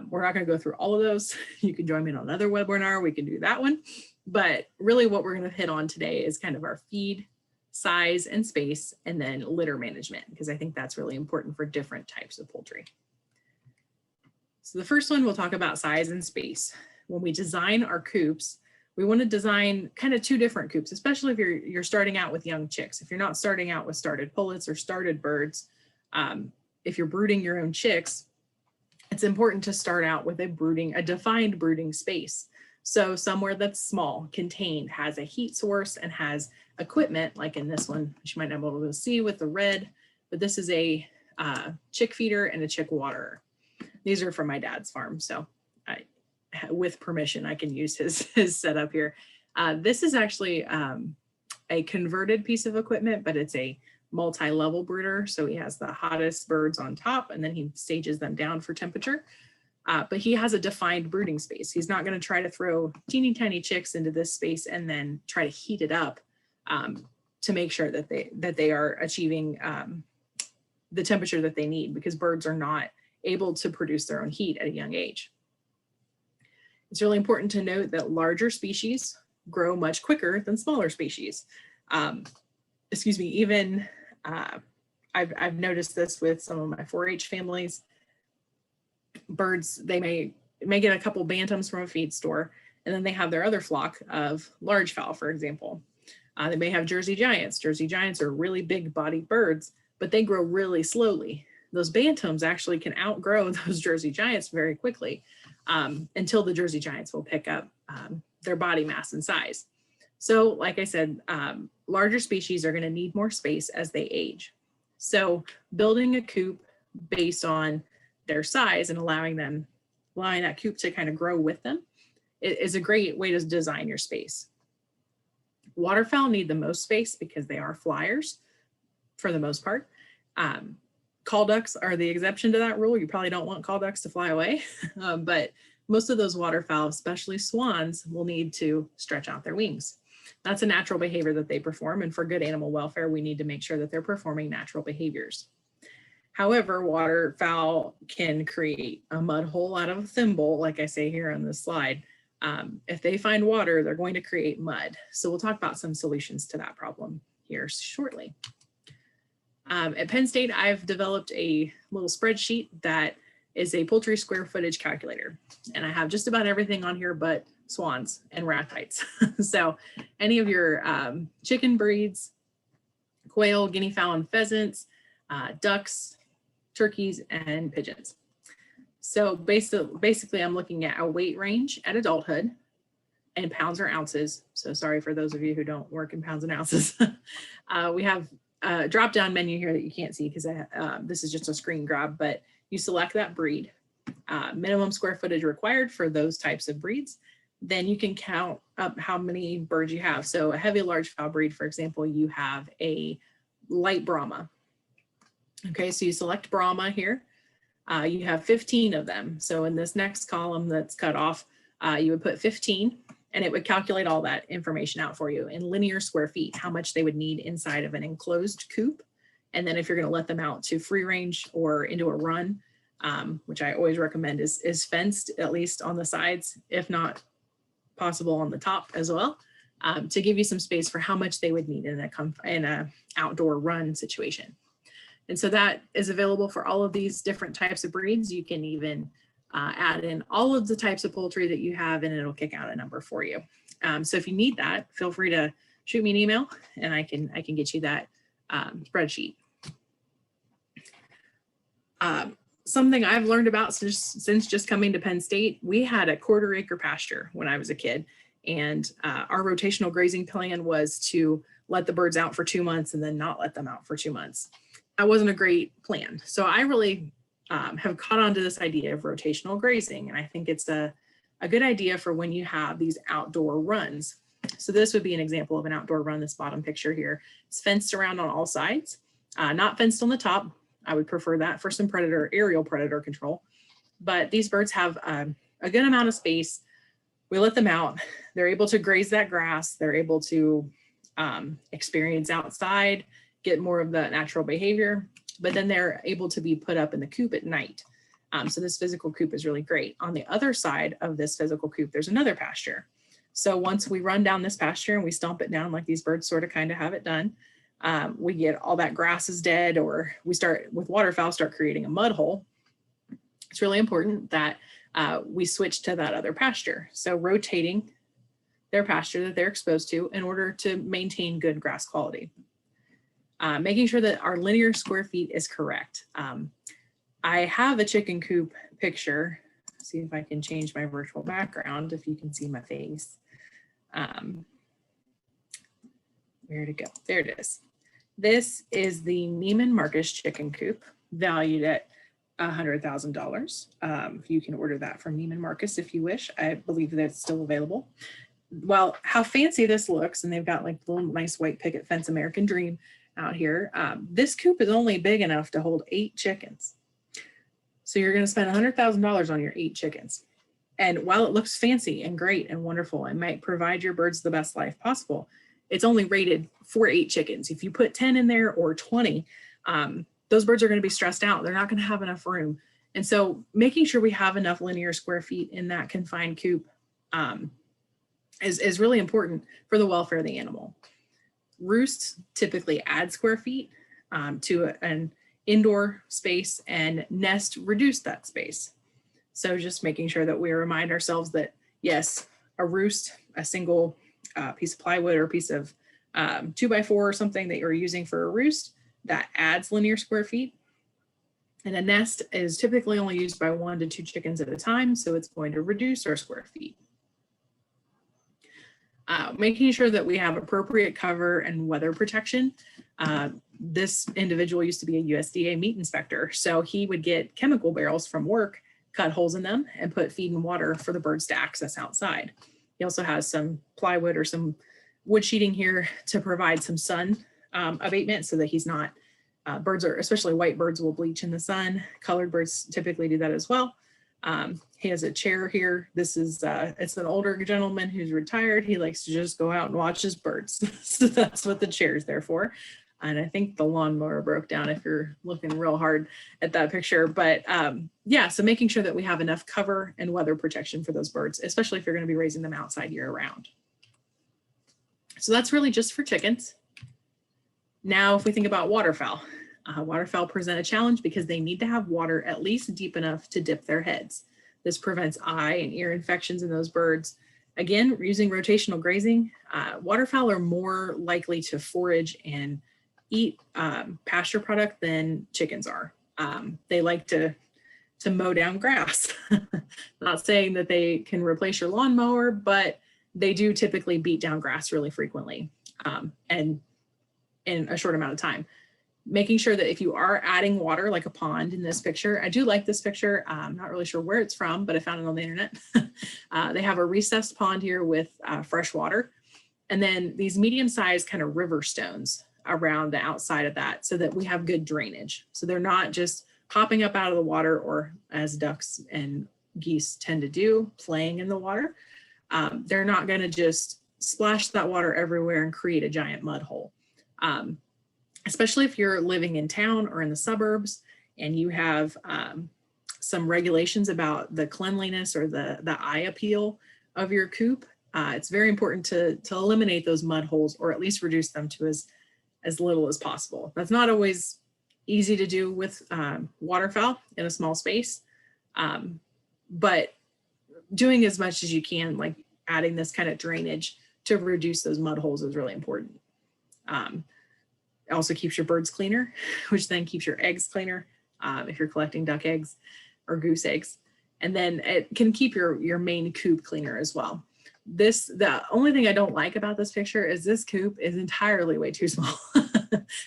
We're not going to go through all of those. You can join me on another webinar. We can do that one. But really what we're going to hit on today is kind of our feed, size and space, and then litter management, because I think that's really important for different types of poultry. So the first one, we'll talk about size and space. When we design our coops, we want to design kind of two different coops, especially if you're starting out with young chicks. If you're not starting out with started pullets or started birds, if you're brooding your own chicks, it's important to start out with a defined brooding space. So somewhere that's small, contained, has a heat source, and has equipment, like in this one, which you might not be able to see with the red, but this is a chick feeder and a chick waterer. These are from my dad's farm, so with permission, I can use his setup here. This is actually a converted piece of equipment, but it's a multi-level brooder. So he has the hottest birds on top, and then he stages them down for temperature. But he has a defined brooding space. He's not going to try to throw teeny tiny chicks into this space and then try to heat it up to make sure that they are achieving the temperature that they need, because birds are not able to produce their own heat at a young age. It's really important to note that larger species grow much quicker than smaller species. Even I've noticed this with some of my 4-H families. Birds, they may get a couple bantams from a feed store, and then they have their other flock of large fowl, for example. They may have Jersey Giants. Jersey Giants are really big bodied birds, but they grow really slowly. Those bantams actually can outgrow those Jersey Giants very quickly until the Jersey Giants will pick up their body mass and size. So like I said, larger species are going to need more space as they age. So building a coop based on their size and allowing that coop to kind of grow with them is a great way to design your space. Waterfowl need the most space because they are flyers for the most part. Call ducks are the exception to that rule. You probably don't want call ducks to fly away, but most of those waterfowl, especially swans, will need to stretch out their wings. That's a natural behavior that they perform, and for good animal welfare, we need to make sure that they're performing natural behaviors. However, waterfowl can create a mud hole out of a thimble, like I say here on this slide. If they find water, they're going to create mud. So we'll talk about some solutions to that problem here shortly. At Penn State, I've developed a little spreadsheet that is a poultry square footage calculator. And I have just about everything on here but swans and ratites. So any of your chicken breeds, quail, guinea fowl, and pheasants, ducks, turkeys, and pigeons. So basically, I'm looking at a weight range at adulthood and pounds or ounces. So sorry for those of you who don't work in pounds and ounces. We have a drop-down menu here that you can't see because this is just a screen grab, but you select that breed, minimum square footage required for those types of breeds. Then you can count up how many birds you have. So a heavy large fowl breed, for example, you have a light Brahma. Okay, so you select Brahma here. You have 15 of them. So in this next column that's cut off, you would put 15, and it would calculate all that information out for you in linear square feet, how much they would need inside of an enclosed coop. And then if you're going to let them out to free range or into a run, which I always recommend is fenced, at least on the sides, if not possible on the top as well, to give you some space for how much they would need in a outdoor run situation. And so that is available for all of these different types of breeds. You can even add in all of the types of poultry that you have, and it'll kick out a number for you. So if you need that, feel free to shoot me an email, and I can get you that spreadsheet. Something I've learned about since just coming to Penn State, we had a 1/4 acre pasture when I was a kid, and our rotational grazing plan was to let the birds out for 2 months and then not let them out for 2 months. That wasn't a great plan. So I really have caught on to this idea of rotational grazing, and I think it's a good idea for when you have these outdoor runs. So this would be an example of an outdoor run, this bottom picture here. It's fenced around on all sides, not fenced on the top. I would prefer that for some aerial predator control. But these birds have a good amount of space. We let them out. They're able to graze that grass. They're able to experience outside, get more of the natural behavior, but then they're able to be put up in the coop at night. So this physical coop is really great. On the other side of this physical coop, there's another pasture. So once we run down this pasture and we stomp it down like these birds sort of kind of have it done, we get all that grass is dead, or we start with waterfowl, start creating a mud hole, it's really important that we switch to that other pasture. So rotating their pasture that they're exposed to in order to maintain good grass quality. Making sure that our linear square feet is correct. I have a chicken coop picture. See if I can change my virtual background if you can see my face. Where to go? There it is. This is the Neiman Marcus chicken coop, valued at $100,000. You can order that from Neiman Marcus if you wish. I believe that it's still available. Well, how fancy this looks, and they've got like the little nice white picket fence American Dream out here. This coop is only big enough to hold 8 chickens. So you're going to spend $100,000 on your 8 chickens. And while it looks fancy and great and wonderful and might provide your birds the best life possible, it's only rated for 8 chickens. If you put 10 in there or 20, those birds are going to be stressed out. They're not going to have enough room. And so making sure we have enough linear square feet in that confined coop is really important for the welfare of the animal. Roosts typically add square feet to an indoor space, and nest reduce that space. So just making sure that we remind ourselves that, yes, a roost, a single piece of plywood or a piece of 2x4 or something that you're using for a roost, that adds linear square feet. And a nest is typically only used by 1 to 2 chickens at a time, so it's going to reduce our square feet. Making sure that we have appropriate cover and weather protection. This individual used to be a USDA meat inspector, so he would get chemical barrels from work, cut holes in them, and put feed and water for the birds to access outside. He also has some plywood or some wood sheeting here to provide some sun abatement so that he's not, birds are, especially white birds, will bleach in the sun. Colored birds typically do that as well. He has a chair here. This is, it's an older gentleman who's retired. He likes to just go out and watch his birds. So that's what the chair is there for. And I think the lawnmower broke down if you're looking real hard at that picture. But yeah, so making sure that we have enough cover and weather protection for those birds, especially if you're going to be raising them outside year round. So that's really just for chickens. Now, if we think about waterfowl, waterfowl present a challenge because they need to have water at least deep enough to dip their heads. This prevents eye and ear infections in those birds. Again, using rotational grazing, waterfowl are more likely to forage and eat pasture product than chickens are. They like to mow down grass. Not saying that they can replace your lawnmower, but they do typically beat down grass really frequently and in a short amount of time. Making sure that if you are adding water, like a pond in this picture, I do like this picture. I'm not really sure where it's from, but I found it on the internet. They have a recessed pond here with fresh water, and then these medium-sized kind of river stones around the outside of that so that we have good drainage. So they're not just popping up out of the water, or as ducks and geese tend to do, playing in the water. They're not going to just splash that water everywhere and create a giant mud hole. Especially if you're living in town or in the suburbs and you have some regulations about the cleanliness or the eye appeal of your coop, it's very important to eliminate those mud holes, or at least reduce them to as little as possible. That's not always easy to do with waterfowl in a small space, but doing as much as you can, like adding this kind of drainage to reduce those mud holes, is really important. It also keeps your birds cleaner, which then keeps your eggs cleaner if you're collecting duck eggs or goose eggs. And then it can keep your main coop cleaner as well. The only thing I don't like about this picture is this coop is entirely way too small.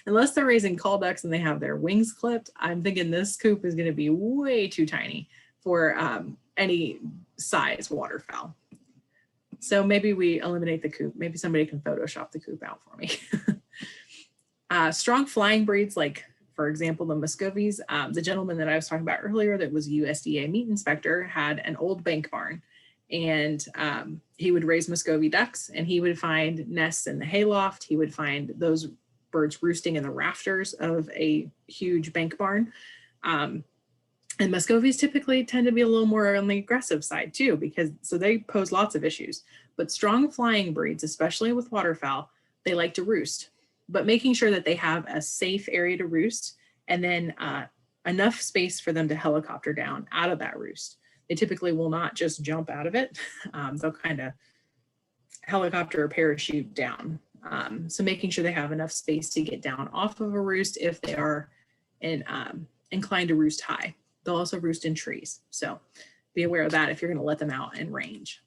Unless they're raising call ducks and they have their wings clipped, I'm thinking this coop is going to be way too tiny for any size waterfowl. So maybe we eliminate the coop. Maybe somebody can Photoshop the coop out for me. Strong flying breeds, like for example, the Muscovies, the gentleman that I was talking about earlier that was a USDA meat inspector had an old bank barn, and he would raise Muscovy ducks, and he would find nests in the hayloft. He would find those birds roosting in the rafters of a huge bank barn. And Muscovies typically tend to be a little more on the aggressive side too, so they pose lots of issues. But strong flying breeds, especially with waterfowl, they like to roost. but making sure that they have a safe area to roost, and then enough space for them to helicopter down out of that roost. They typically will not just jump out of it. They'll kind of helicopter or parachute down. So making sure they have enough space to get down off of a roost if they are inclined to roost high. They'll also roost in trees. So be aware of that if you're going to let them out in range.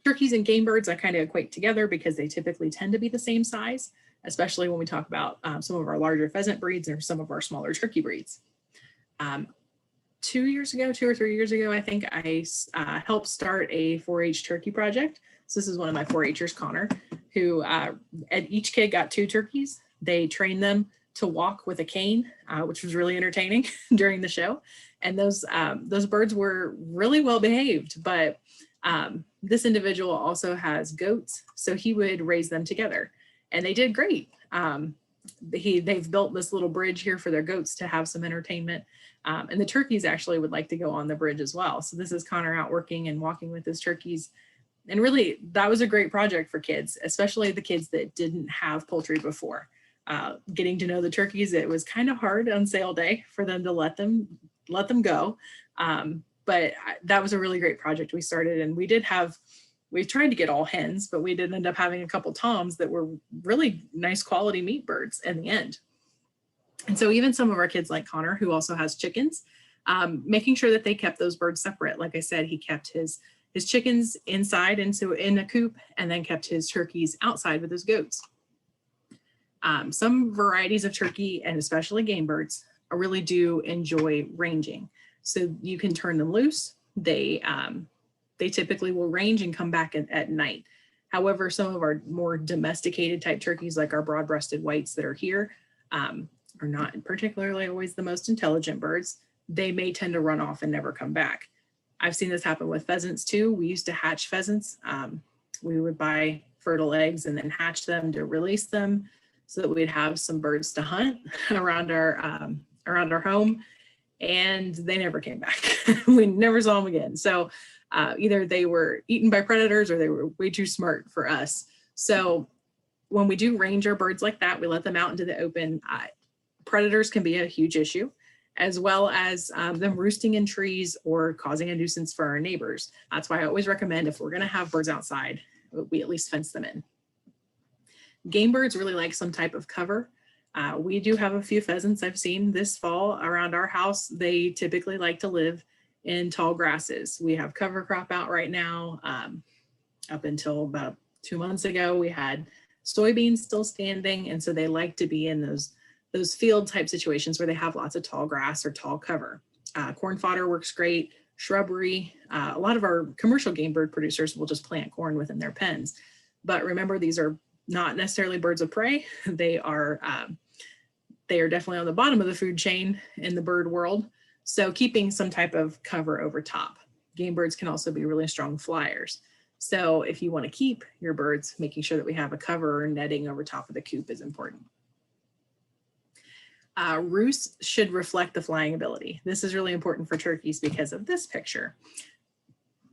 Turkeys and game birds I kind of equate together because they typically tend to be the same size, especially when we talk about some of our larger pheasant breeds or some of our smaller turkey breeds. 2 or 3 years ago, I think I helped start a 4-H turkey project. So this is one of my 4-Hers, Connor, who each kid got 2 turkeys. They trained them to walk with a cane, which was really entertaining during the show. And those birds were really well behaved, but this individual also has goats, so he would raise them together, and they did great. They've built this little bridge here for their goats to have some entertainment, and the turkeys actually would like to go on the bridge as well. So this is Connor out working and walking with his turkeys, and really that was a great project for kids, especially the kids that didn't have poultry before. Getting to know the turkeys, it was kind of hard on sale day for them to let them go. But that was a really great project we started, and we tried to get all hens, but we did end up having a couple toms that were really nice quality meat birds in the end. And so even some of our kids like Connor, who also has chickens, making sure that they kept those birds separate. Like I said, he kept his chickens inside in a coop, and then kept his turkeys outside with his goats. Some varieties of turkey, and especially game birds, really do enjoy ranging. So you can turn them loose. They typically will range and come back at night. However, some of our more domesticated type turkeys, like our broad-breasted whites that are here, are not particularly always the most intelligent birds. They may tend to run off and never come back. I've seen this happen with pheasants too. We used to hatch pheasants. We would buy fertile eggs and then hatch them to release them so that we'd have some birds to hunt around our home. And they never came back. We never saw them again. So either they were eaten by predators or they were way too smart for us. So when we do range our birds like that, we let them out into the open. Predators can be a huge issue, as well as them roosting in trees or causing a nuisance for our neighbors. That's why I always recommend, if we're going to have birds outside, we at least fence them in. Game birds really like some type of cover. We do have a few pheasants I've seen this fall around our house. They typically like to live in tall grasses. We have cover crop out right now. Up until about 2 months ago, we had soybeans still standing. And so they like to be in those field type situations where they have lots of tall grass or tall cover. Corn fodder works great, shrubbery. A lot of our commercial game bird producers will just plant corn within their pens. But remember, these are not necessarily birds of prey. They are definitely on the bottom of the food chain in the bird world. So keeping some type of cover over top. Game birds can also be really strong flyers. So if you want to keep your birds, making sure that we have a cover or netting over top of the coop is important. Roosts should reflect the flying ability. This is really important for turkeys because of this picture.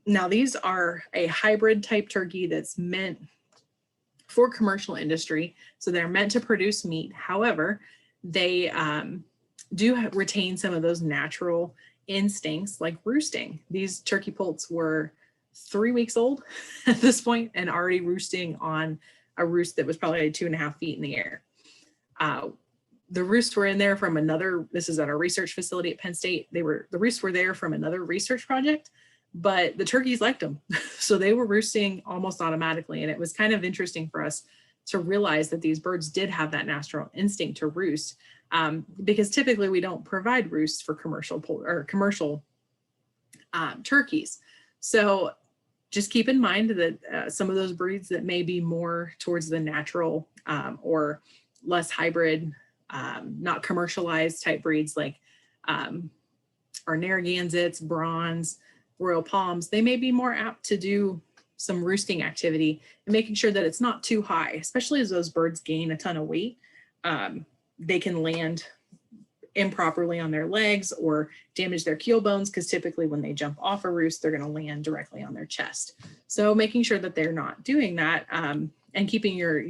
Now, these are a hybrid type turkey that's meant for commercial industry. So they're meant to produce meat. However, they do retain some of those natural instincts like roosting. These turkey poults were 3 weeks old at this point and already roosting on a roost that was probably 2.5 feet in the air. The roosts were in there from this is at our research facility at Penn State. The roosts were there from another research project, but the turkeys liked them. So they were roosting almost automatically. And it was kind of interesting for us to realize that these birds did have that natural instinct to roost, because typically we don't provide roosts for commercial turkeys. So just keep in mind that some of those breeds that may be more towards the natural or less hybrid, not commercialized type breeds like our Narragansetts, Bronze, Royal Palms, they may be more apt to do some roosting activity and making sure that it's not too high, especially as those birds gain a ton of weight. They can land improperly on their legs or damage their keel bones, because typically when they jump off a roost, they're going to land directly on their chest. So making sure that they're not doing that and keeping your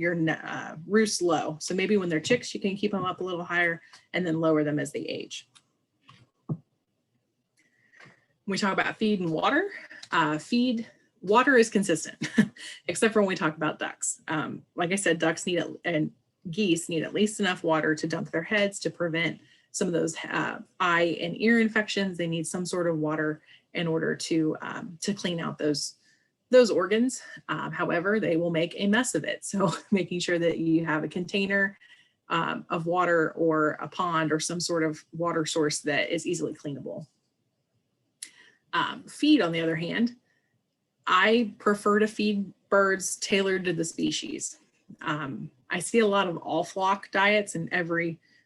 roosts low. So maybe when they're chicks, you can keep them up a little higher and then lower them as they age. When we talk about feed and water, water is consistent, except for when we talk about ducks. Like I said, ducks need and geese need at least enough water to dump their heads to prevent some of those eye and ear infections. They need some sort of water in order to clean out those organs. However, they will make a mess of it. So making sure that you have a container of water or a pond or some sort of water source that is easily cleanable. Feed, on the other hand, I prefer to feed birds tailored to the species. I see a lot of all flock diets, and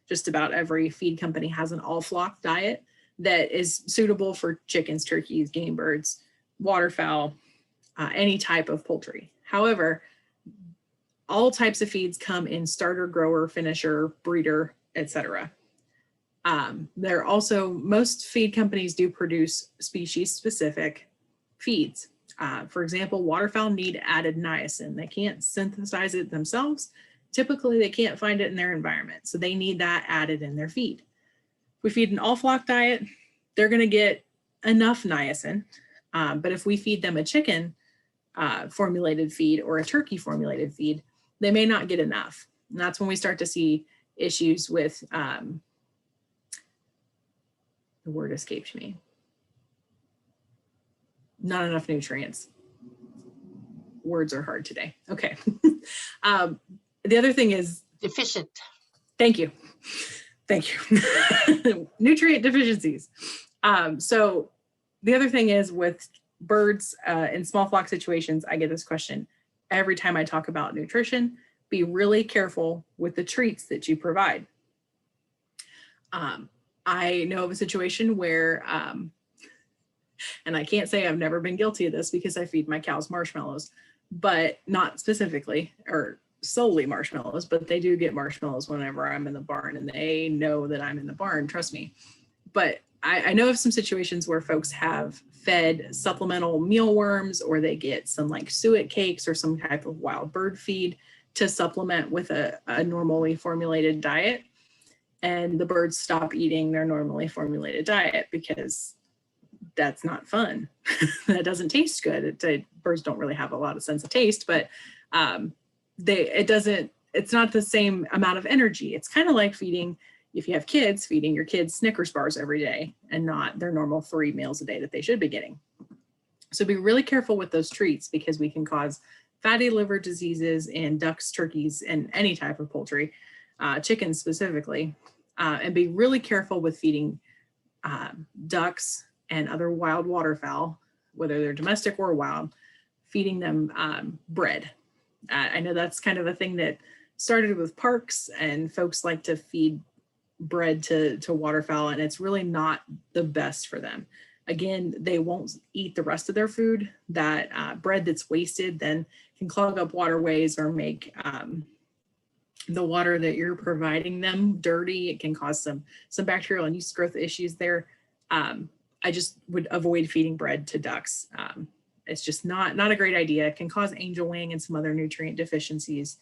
just about every feed company has an all flock diet that is suitable for chickens, turkeys, game birds, waterfowl, any type of poultry. However, all types of feeds come in starter, grower, finisher, breeder, etc. There also, most feed companies do produce species specific feeds. For example, waterfowl need added niacin. They can't synthesize it themselves. Typically, they can't find it in their environment, so they need that added in their feed. If we feed an all-flock diet, they're going to get enough niacin, but if we feed them a chicken formulated feed or a turkey formulated feed, they may not get enough. And that's when we start to see issues with, the word escaped me, not enough nutrients. Words are hard today. Okay. The other thing is deficient. Thank you. Thank you. Nutrient deficiencies. So the other thing is with birds in small flock situations, I get this question every time I talk about nutrition. Be really careful with the treats that you provide. I know of a situation where, and I can't say I've never been guilty of this because I feed my cows marshmallows, but not specifically or solely marshmallows, but they do get marshmallows whenever I'm in the barn, and they know that I'm in the barn, trust me. But I know of some situations where folks have fed supplemental mealworms, or they get some like suet cakes or some type of wild bird feed to supplement with a normally formulated diet. And the birds stop eating their normally formulated diet because that's not fun. That doesn't taste good. Birds don't really have a lot of sense of taste, but it's not the same amount of energy. It's kind of like feeding, if you have kids, feeding your kids Snickers bars every day and not their normal 3 meals a day that they should be getting. So be really careful with those treats because we can cause fatty liver diseases in ducks, turkeys, and any type of poultry, chickens specifically. And be really careful with feeding ducks and other wild waterfowl, whether they're domestic or wild, feeding them bread. I know that's kind of a thing that started with parks, and folks like to feed bread to waterfowl, and it's really not the best for them. Again, they won't eat the rest of their food. That bread that's wasted then can clog up waterways or make the water that you're providing them dirty. It can cause some bacterial and yeast growth issues there. I just would avoid feeding bread to ducks. It's just not a great idea. It can cause angel wing and some other nutrient deficiencies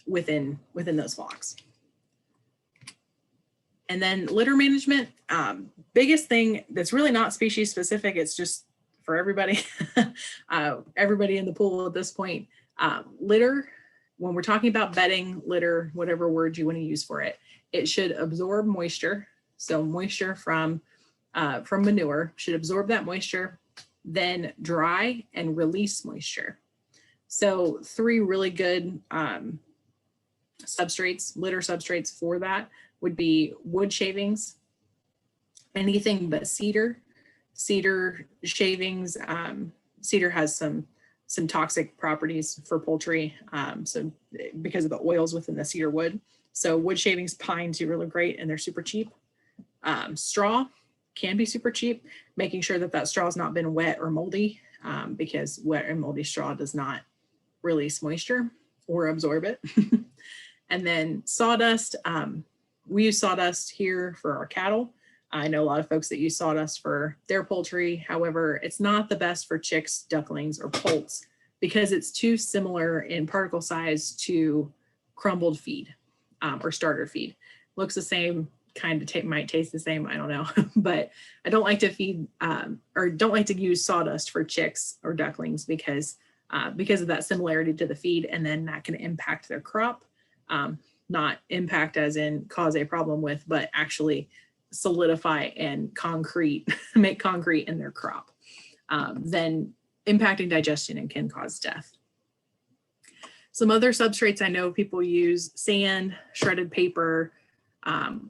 within those flocks. And then litter management, biggest thing that's really not species specific, it's just for everybody, everybody in the pool at this point. Litter, when we're talking about bedding, litter, whatever word you want to use for it, it should absorb moisture. So moisture from manure should absorb that moisture, then dry and release moisture. So 3 really good substrates, litter substrates for that would be wood shavings, anything but cedar shavings. Cedar has some toxic properties for poultry, so because of the oils within the cedar wood. So wood shavings, pines do really great, and they're super cheap. Straw can be super cheap, making sure that straw has not been wet or moldy, because wet and moldy straw does not release moisture or absorb it. And then sawdust, we use sawdust here for our cattle. I know a lot of folks that use sawdust for their poultry. However, it's not the best for chicks, ducklings, or poults because it's too similar in particle size to crumbled feed or starter feed. Looks the same, kind of might taste the same, I don't know. But I don't like to feed or don't like to use sawdust for chicks or ducklings because of that similarity to the feed, and then that can impact their crop. Not impact as in cause a problem with, but actually solidify and concrete, make concrete in their crop. Then impacting digestion and can cause death. Some other substrates I know people use: sand, shredded paper,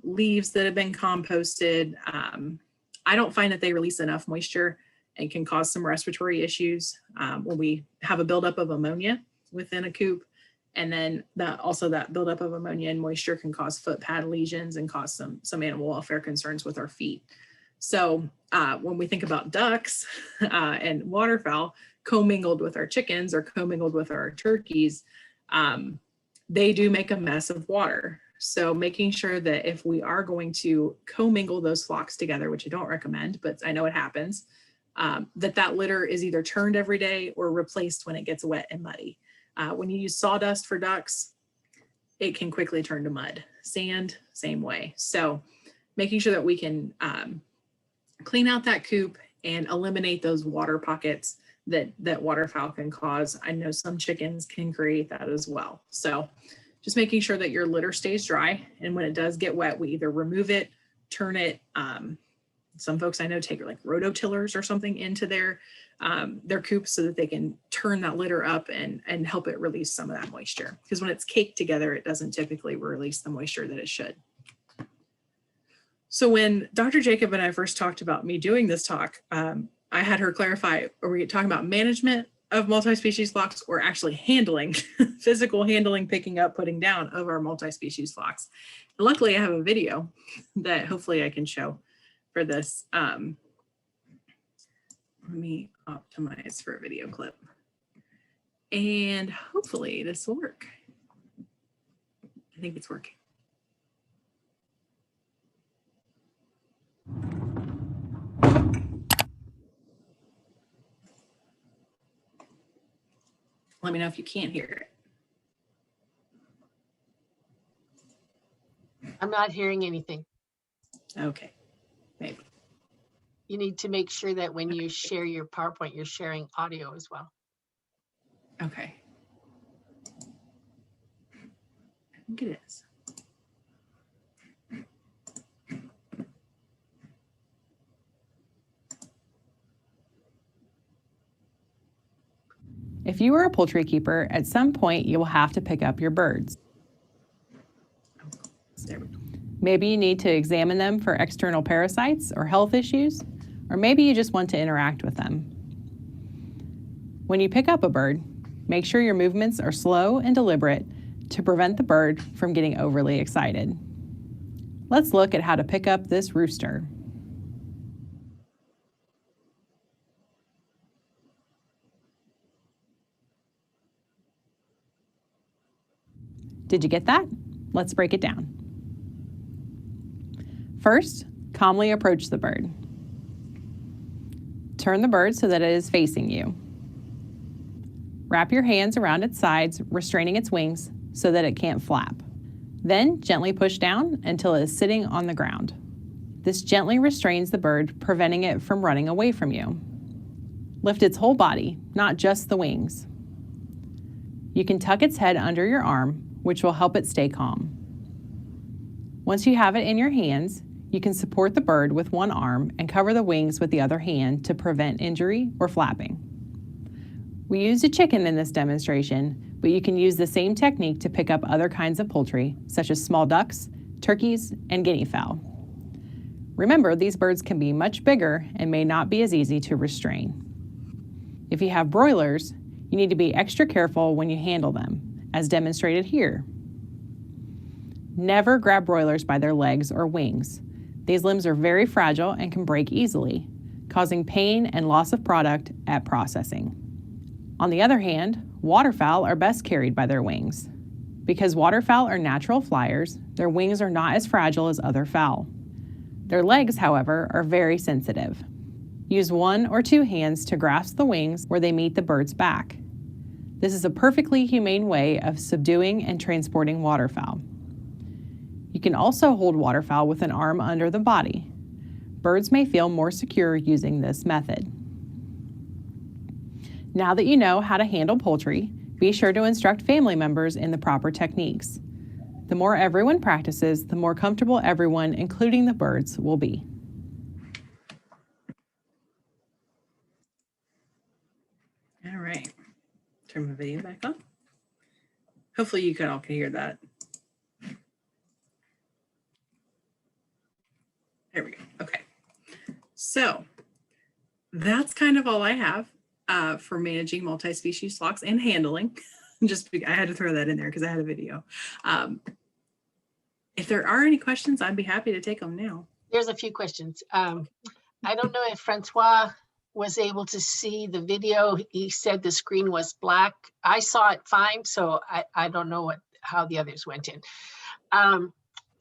leaves that have been composted. I don't find that they release enough moisture and can cause some respiratory issues when we have a buildup of ammonia within a coop. And then that buildup of ammonia and moisture can cause foot pad lesions and cause some animal welfare concerns with our feet. So when we think about ducks and waterfowl commingled with our chickens or commingled with our turkeys, they do make a mess of water. So making sure that if we are going to commingle those flocks together, which I don't recommend, but I know it happens, that litter is either turned every day or replaced when it gets wet and muddy. When you use sawdust for ducks, it can quickly turn to mud. Sand, same way. So making sure that we can clean out that coop and eliminate those water pockets that waterfowl can cause. I know some chickens can create that as well. So just making sure that your litter stays dry. And when it does get wet, we either remove it, turn it. Some folks I know take like rototillers or something into their coops so that they can turn that litter up and help it release some of that moisture. Because when it's caked together, it doesn't typically release the moisture that it should. So when Dr. Jacob and I first talked about me doing this talk, I had her clarify, are we talking about management of multi-species flocks or actually handling, physical handling, picking up, putting down of our multi-species flocks? And luckily I have a video that hopefully I can show for this. Let me optimize for a video clip. And hopefully this will work. I think it's working. Let me know if you can't hear it. I'm not hearing anything. Okay, maybe. You need to make sure that when you share your PowerPoint, you're sharing audio as well. Okay. I think it is. If you are a poultry keeper, at some point you will have to pick up your birds. There we go. Maybe you need to examine them for external parasites or health issues, or maybe you just want to interact with them. When you pick up a bird, make sure your movements are slow and deliberate to prevent the bird from getting overly excited. Let's look at how to pick up this rooster. Did you get that? Let's break it down. First, calmly approach the bird. Turn the bird so that it is facing you. Wrap your hands around its sides, restraining its wings so that it can't flap. Then gently push down until it is sitting on the ground. This gently restrains the bird, preventing it from running away from you. Lift its whole body, not just the wings. You can tuck its head under your arm, which will help it stay calm. Once you have it in your hands, you can support the bird with one arm and cover the wings with the other hand to prevent injury or flapping. We used a chicken in this demonstration, but you can use the same technique to pick up other kinds of poultry, such as small ducks, turkeys, and guinea fowl. Remember, these birds can be much bigger and may not be as easy to restrain. If you have broilers, you need to be extra careful when you handle them, as demonstrated here. Never grab broilers by their legs or wings. These limbs are very fragile and can break easily, causing pain and loss of product at processing. On the other hand, waterfowl are best carried by their wings. Because waterfowl are natural flyers, their wings are not as fragile as other fowl. Their legs, however, are very sensitive. Use 1 or 2 hands to grasp the wings where they meet the bird's back. This is a perfectly humane way of subduing and transporting waterfowl. You can also hold waterfowl with an arm under the body. Birds may feel more secure using this method. Now that you know how to handle poultry, be sure to instruct family members in the proper techniques. The more everyone practices, the more comfortable everyone, including the birds, will be. All right, turn my video back on. Hopefully you all can hear that. There we go. Okay. So that's kind of all I have for managing multi-species flocks and handling. I had to throw that in there because I had a video. If there are any questions, I'd be happy to take them now. There's a few questions. I don't know if Francois was able to see the video. He said the screen was black. I saw it fine, so I don't know how the others went in.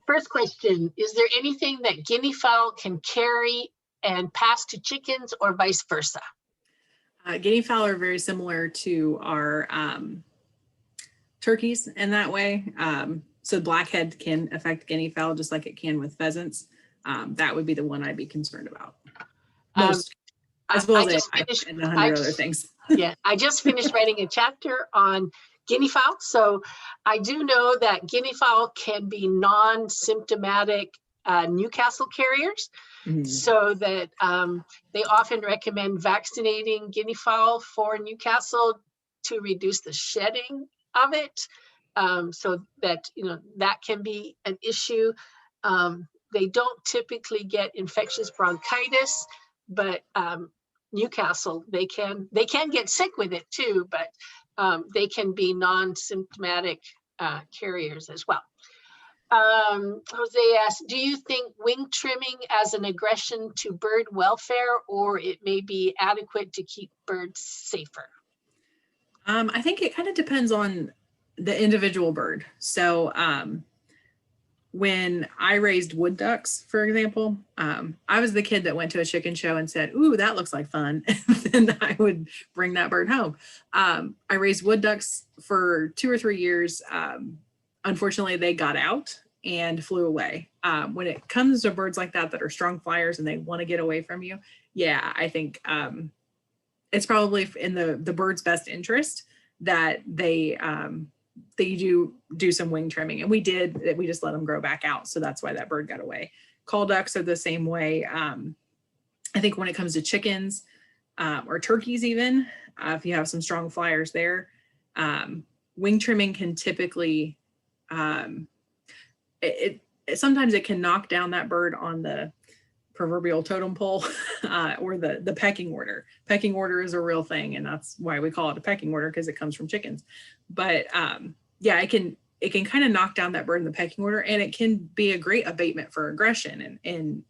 First question, is there anything that guinea fowl can carry and pass to chickens or vice versa? Guinea fowl are very similar to our turkeys in that way. So blackhead can affect guinea fowl just like it can with pheasants. That would be the one I'd be concerned about. Most, as well as and 100 other things. Yeah, I just finished writing a chapter on guinea fowl. So I do know that guinea fowl can be non-symptomatic Newcastle carriers. Mm-hmm. So that they often recommend vaccinating guinea fowl for Newcastle to reduce the shedding of it. So that, that can be an issue. They don't typically get infectious bronchitis, but Newcastle, they can get sick with it too, but they can be non-symptomatic carriers as well. Jose asked, do you think wing trimming as an aggression to bird welfare, or it may be adequate to keep birds safer? I think it kind of depends on the individual bird. So when I raised wood ducks, for example, I was the kid that went to a chicken show and said, ooh, that looks like fun. And then I would bring that bird home. I raised wood ducks for 2 or 3 years. Unfortunately, they got out and flew away. When it comes to birds like that are strong flyers and they want to get away from you, yeah, I think it's probably in the bird's best interest that they do some wing trimming. And we just let them grow back out. So that's why that bird got away. Call ducks are the same way. I think when it comes to chickens or turkeys even, if you have some strong flyers there, wing trimming can typically, sometimes it can knock down that bird on the proverbial totem pole or the pecking order. Pecking order is a real thing, and that's why we call it a pecking order, because it comes from chickens. But yeah, it can kind of knock down that bird in the pecking order, and it can be a great abatement for aggression in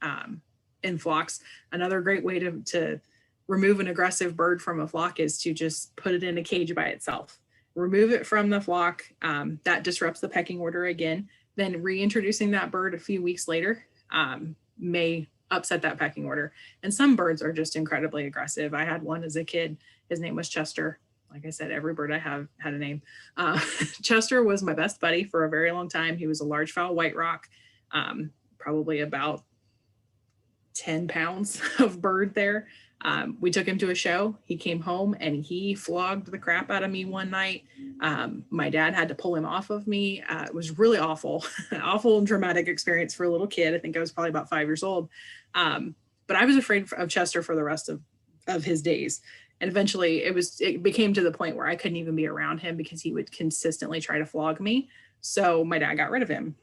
flocks. Another great way to remove an aggressive bird from a flock is to just put it in a cage by itself. Remove it from the flock. That disrupts the pecking order again. Then reintroducing that bird a few weeks later may upset that pecking order. And some birds are just incredibly aggressive. I had one as a kid. His name was Chester. Like I said, every bird I have had a name. Chester was my best buddy for a very long time. He was a large fowl white rock, probably about 10 pounds of bird there. We took him to a show. He came home and he flogged the crap out of me one night. My dad had to pull him off of me. It was really awful, awful and traumatic experience for a little kid. I think I was probably about 5 years old. But I was afraid of Chester for the rest of his days. And eventually it became to the point where I couldn't even be around him because he would consistently try to flog me. So my dad got rid of him.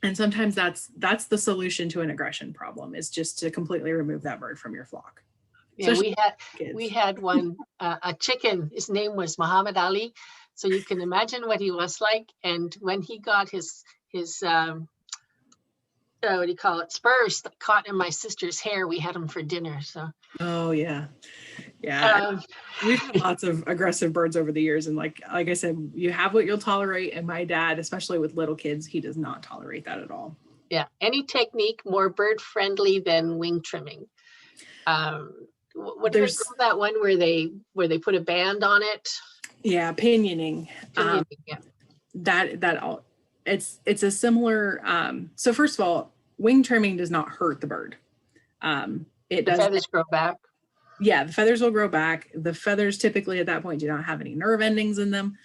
And sometimes that's the solution to an aggression problem, is just to completely remove that bird from your flock. Yeah, we had one, a chicken. His name was Muhammad Ali. So you can imagine what he was like. And when he got his what do you call it, spurs caught in my sister's hair, we had him for dinner. So. Oh yeah, we've had lots of aggressive birds over the years, and like I said, you have what you'll tolerate. And my dad, especially with little kids, he does not tolerate that at all. Yeah, any technique more bird friendly than wing trimming. What do they call that one where they put a band on it? Yeah, pinioning. Yeah. That all it's a similar. So first of all, wing trimming does not hurt the bird. It The does. feathers grow back. Yeah, the feathers will grow back. The feathers typically at that point do not have any nerve endings in them.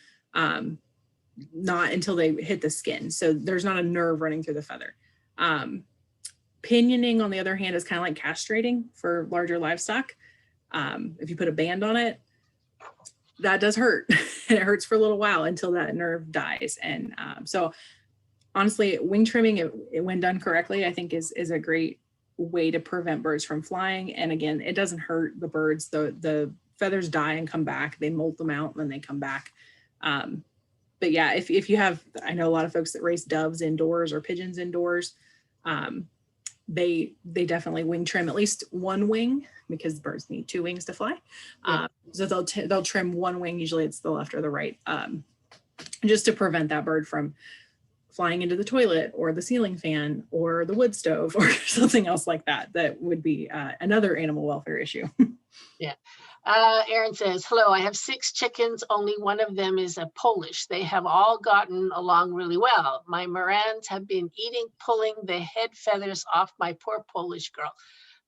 Not until they hit the skin. So there's not a nerve running through the feather. Pinioning, on the other hand, is kind of like castrating for larger livestock. If you put a band on it, that does hurt. And it hurts for a little while until that nerve dies. And so honestly, wing trimming, when done correctly, I think is a great way to prevent birds from flying. And again, it doesn't hurt the birds. The feathers die and come back. They molt them out and then they come back. But yeah, if you have, I know a lot of folks that raise doves indoors or pigeons indoors, they definitely wing trim at least one wing, because birds need 2 wings to fly. So they'll trim one wing. Usually it's the left or the right, just to prevent that bird from flying into the toilet or the ceiling fan or the wood stove or something else like that. That would be another animal welfare issue. Yeah. Aaron says, hello, I have 6 chickens. Only one of them is a Polish. They have all gotten along really well. My Morans have been pulling the head feathers off my poor Polish girl.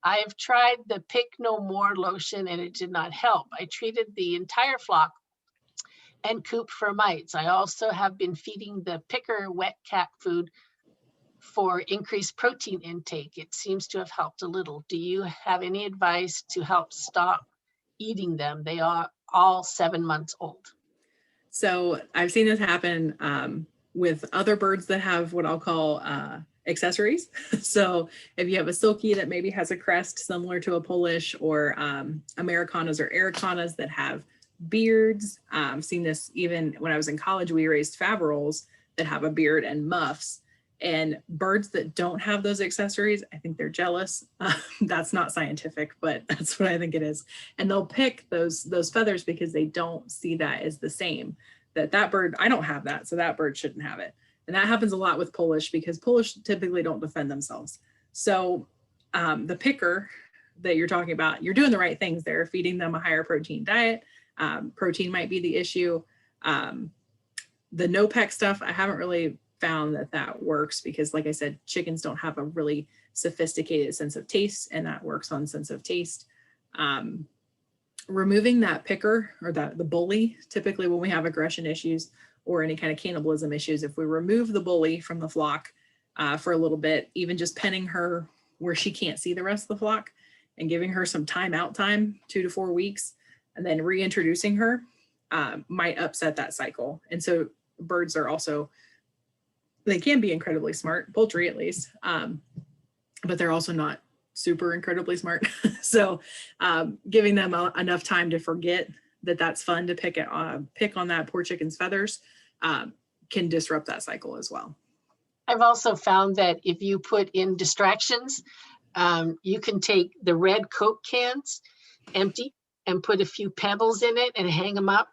I have tried the Pick No More lotion and it did not help. I treated the entire flock and coop for mites. I also have been feeding the picker wet cat food for increased protein intake. It seems to have helped a little. Do you have any advice to help stop eating them? They are all 7 months old. So I've seen this happen with other birds that have what I'll call accessories. So if you have a silkie that maybe has a crest similar to a Polish, or Americanas or Ericanas that have beards. I've seen this even when I was in college. We raised Faverolles that have a beard and muffs. And birds that don't have those accessories, I think they're jealous. That's not scientific, but that's what I think it is. And they'll pick those feathers because they don't see that as the same. That bird, I don't have that, so that bird shouldn't have it. And that happens a lot with Polish, because Polish typically don't defend themselves. So the picker that you're talking about, you're doing the right things there, feeding them a higher protein diet. Protein might be the issue. The no peck stuff, I haven't really found that works, because like I said, chickens don't have a really sophisticated sense of taste, and that works on sense of taste. Removing that picker or the bully, typically when we have aggression issues or any kind of cannibalism issues, if we remove the bully from the flock for a little bit, even just penning her where she can't see the rest of the flock and giving her some time, 2 to 4 weeks, and then reintroducing her might upset that cycle. And so birds are also, they can be incredibly smart, poultry at least, but they're also not super incredibly smart. So giving them enough time to forget that that's fun to pick on that poor chicken's feathers can disrupt that cycle as well. I've also found that if you put in distractions, you can take the red Coke cans, empty, and put a few pebbles in it and hang them up.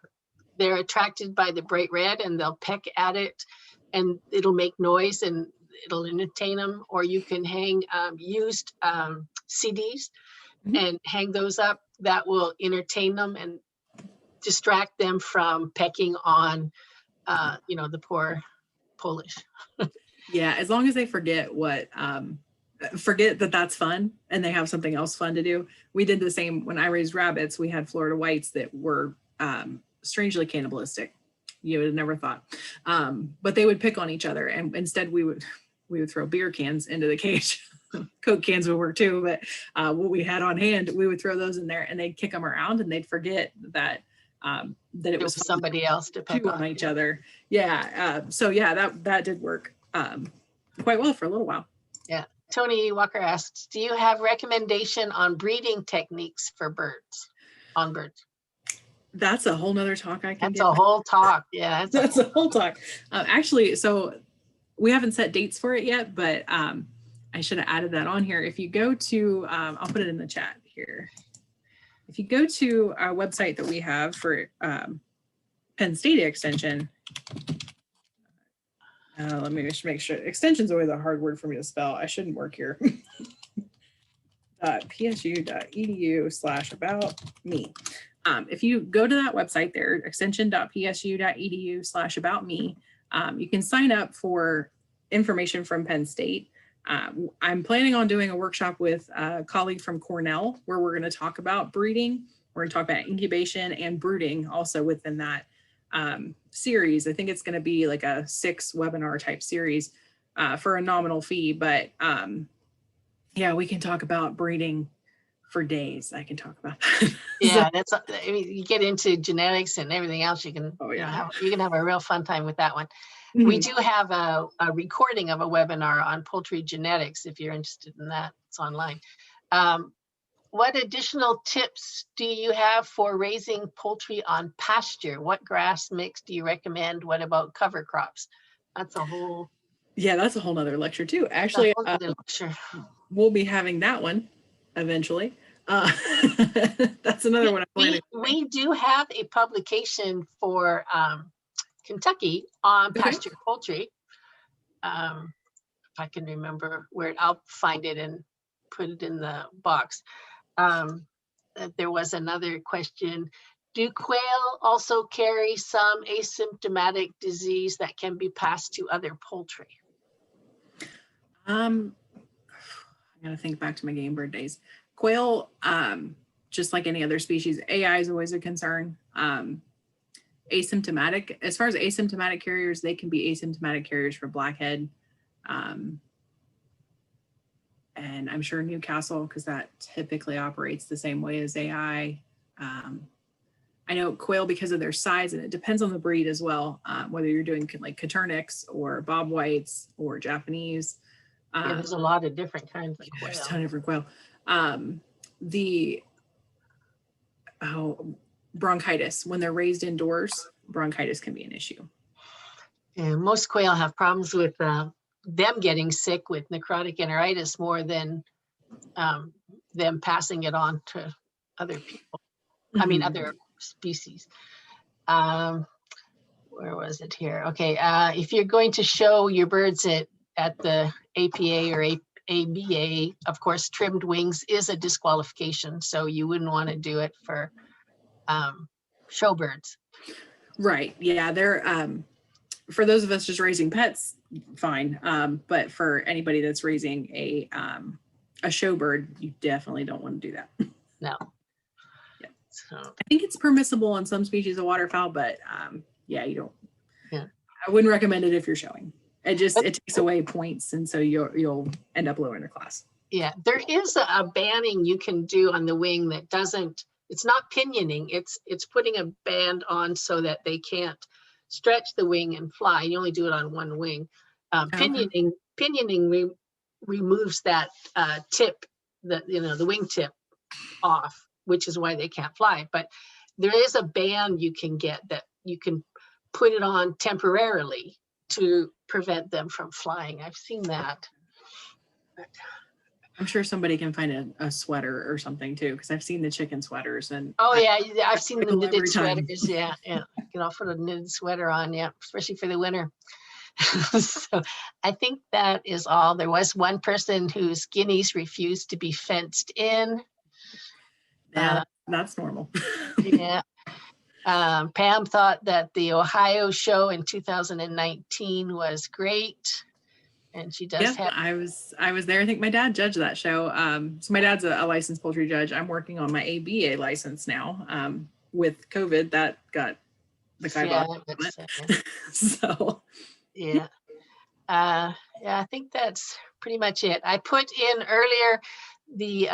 They're attracted by the bright red and they'll peck at it, and it'll make noise and it'll entertain them. Or you can hang used CDs and hang those up. That will entertain them and distract them from pecking on, the poor Polish. Yeah, as long as they forget forget that that's fun and they have something else fun to do. We did the same when I raised rabbits. We had Florida whites that were strangely cannibalistic. You would have never thought, but they would pick on each other, and instead we would throw beer cans into the cage. Coke cans would work too, but what we had on hand, we would throw those in there, and they'd kick them around, and they'd forget that it was somebody else to pick on each other. Yeah. So yeah, that did work quite well for a little while. Yeah. Tony Walker asks, do you have recommendation on breeding techniques for birds? That's a whole nother talk. That's a whole talk. Yeah. That's a whole talk. Actually, so we haven't set dates for it yet, but I should have added that on here. If you go to, I'll put it in the chat here. If you go to our website that we have for Penn State Extension, let me just make sure. Extension is always a hard word for me to spell. I shouldn't work here. psu.edu/about me. If you go to that website there, extension.psu.edu/about-me, you can sign up for information from Penn State. I'm planning on doing a workshop with a colleague from Cornell where we're going to talk about breeding. We're going to talk about incubation and brooding also within that series. I think it's going to be like a 6-webinar type series for a nominal fee. But yeah, we can talk about breeding for days. I can talk about that. Yeah, that's, I mean, you get into genetics and everything else, you can, Oh, you know, yeah. you can have a real fun time with that one. Mhm. We do have a recording of a webinar on poultry genetics. If you're interested in that, it's online. What additional tips do you have for raising poultry on pasture? What grass mix do you recommend? What about cover crops? That's a whole, Yeah, that's a whole nother lecture too. that's a Actually, whole other lecture. we'll be having that one eventually. That's another one I'm planning. We do have a publication for Kentucky on Okay. pasture poultry. If I can remember where, I'll find it and put it in the box. There was another question. Do quail also carry some asymptomatic disease that can be passed to other poultry? I gotta think back to my game bird days. Quail, just like any other species, AI is always a concern. Asymptomatic, as far as asymptomatic carriers, they can be asymptomatic carriers for blackhead. And I'm sure Newcastle, because that typically operates the same way as AI. I know quail, because of their size, and it depends on the breed as well, whether you're doing like Coturnix or Bob Whites or Japanese. Yeah, there's a lot of different kinds of There's a quail. ton of different quail. Bronchitis, when they're raised indoors, bronchitis can be an issue. And most quail have problems with them getting sick with necrotic enteritis more than them passing it on to other people. I mean, other species. Where was it here? Okay, if you're going to show your birds at the APA or ABA, of course, trimmed wings is a disqualification, so you wouldn't want to do it for show birds. Right. Yeah. They're for those of us just raising pets, fine. But for anybody that's raising a show bird, you definitely don't want to do that. No. Yeah. So I think it's permissible on some species of waterfowl, but yeah, you don't. Yeah. I wouldn't recommend it if you're showing. It takes away points, and so you'll end up lower in the class. yeah, there is a banding you can do on the wing that doesn't. It's not pinioning. It's putting a band on so that they can't stretch the wing and fly. You only do it on one wing. Pinioning removes that tip, the wing tip off, which is why they can't fly. But there is a band you can get that you can put it on temporarily to prevent them from flying. I've seen that. I'm sure somebody can find a sweater or something too, because I've seen the chicken sweaters. And oh yeah, I've seen the knitted every time. sweaters. Yeah. I'll put a knitted sweater on. Yeah, especially for the winter. So I think that is all. There was one person whose guineas refused to be fenced in. Yeah, that's normal. Yeah. Pam thought that the Ohio show in 2019 was great. And she does have. I was there. I think my dad judged that show. So my dad's a licensed poultry judge. I'm working on my ABA license now. With COVID, that got the kibosh. So yeah. Yeah, I think that's pretty much it. I put in earlier the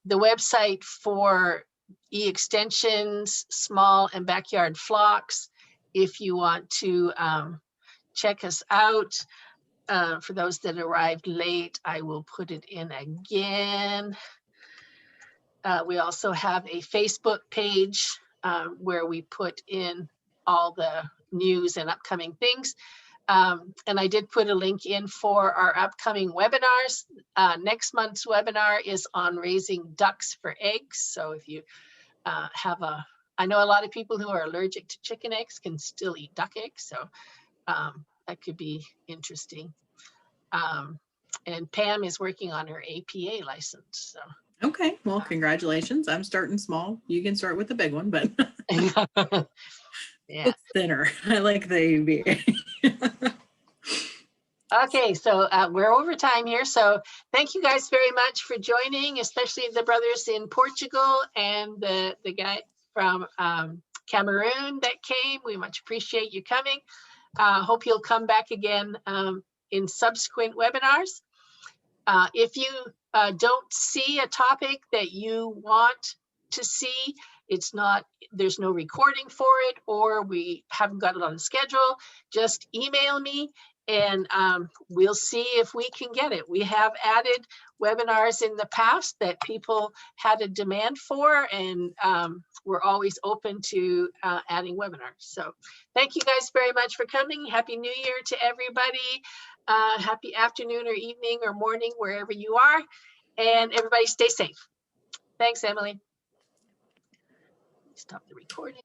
website for e-extensions, small and backyard flocks. If you want to check us out. For those that arrived late, I will put it in again. We also have a Facebook page where we put in all the news and upcoming things. And I did put a link in for our upcoming webinars. Next month's webinar is on raising ducks for eggs. So if you I know a lot of people who are allergic to chicken eggs can still eat duck eggs. So that could be interesting. And Pam is working on her APA license. So. Okay, well, congratulations. I'm starting small. You can start with the big one, but Yeah. it's thinner. I like the ABA. Okay, so we're over time here. So thank you guys very much for joining, especially the brothers in Portugal and the guy from Cameroon that came. We much appreciate you coming. Hope you'll come back again in subsequent webinars. If you don't see a topic that you want to see, there's no recording for it, or we haven't got it on the schedule, just email me and we'll see if we can get it. We have added webinars in the past that people had a demand for, and we're always open to adding webinars. So thank you guys very much for coming. Happy New Year to everybody. Happy afternoon or evening or morning, wherever you are. And everybody stay safe. Thanks, Emily. Stop the recording.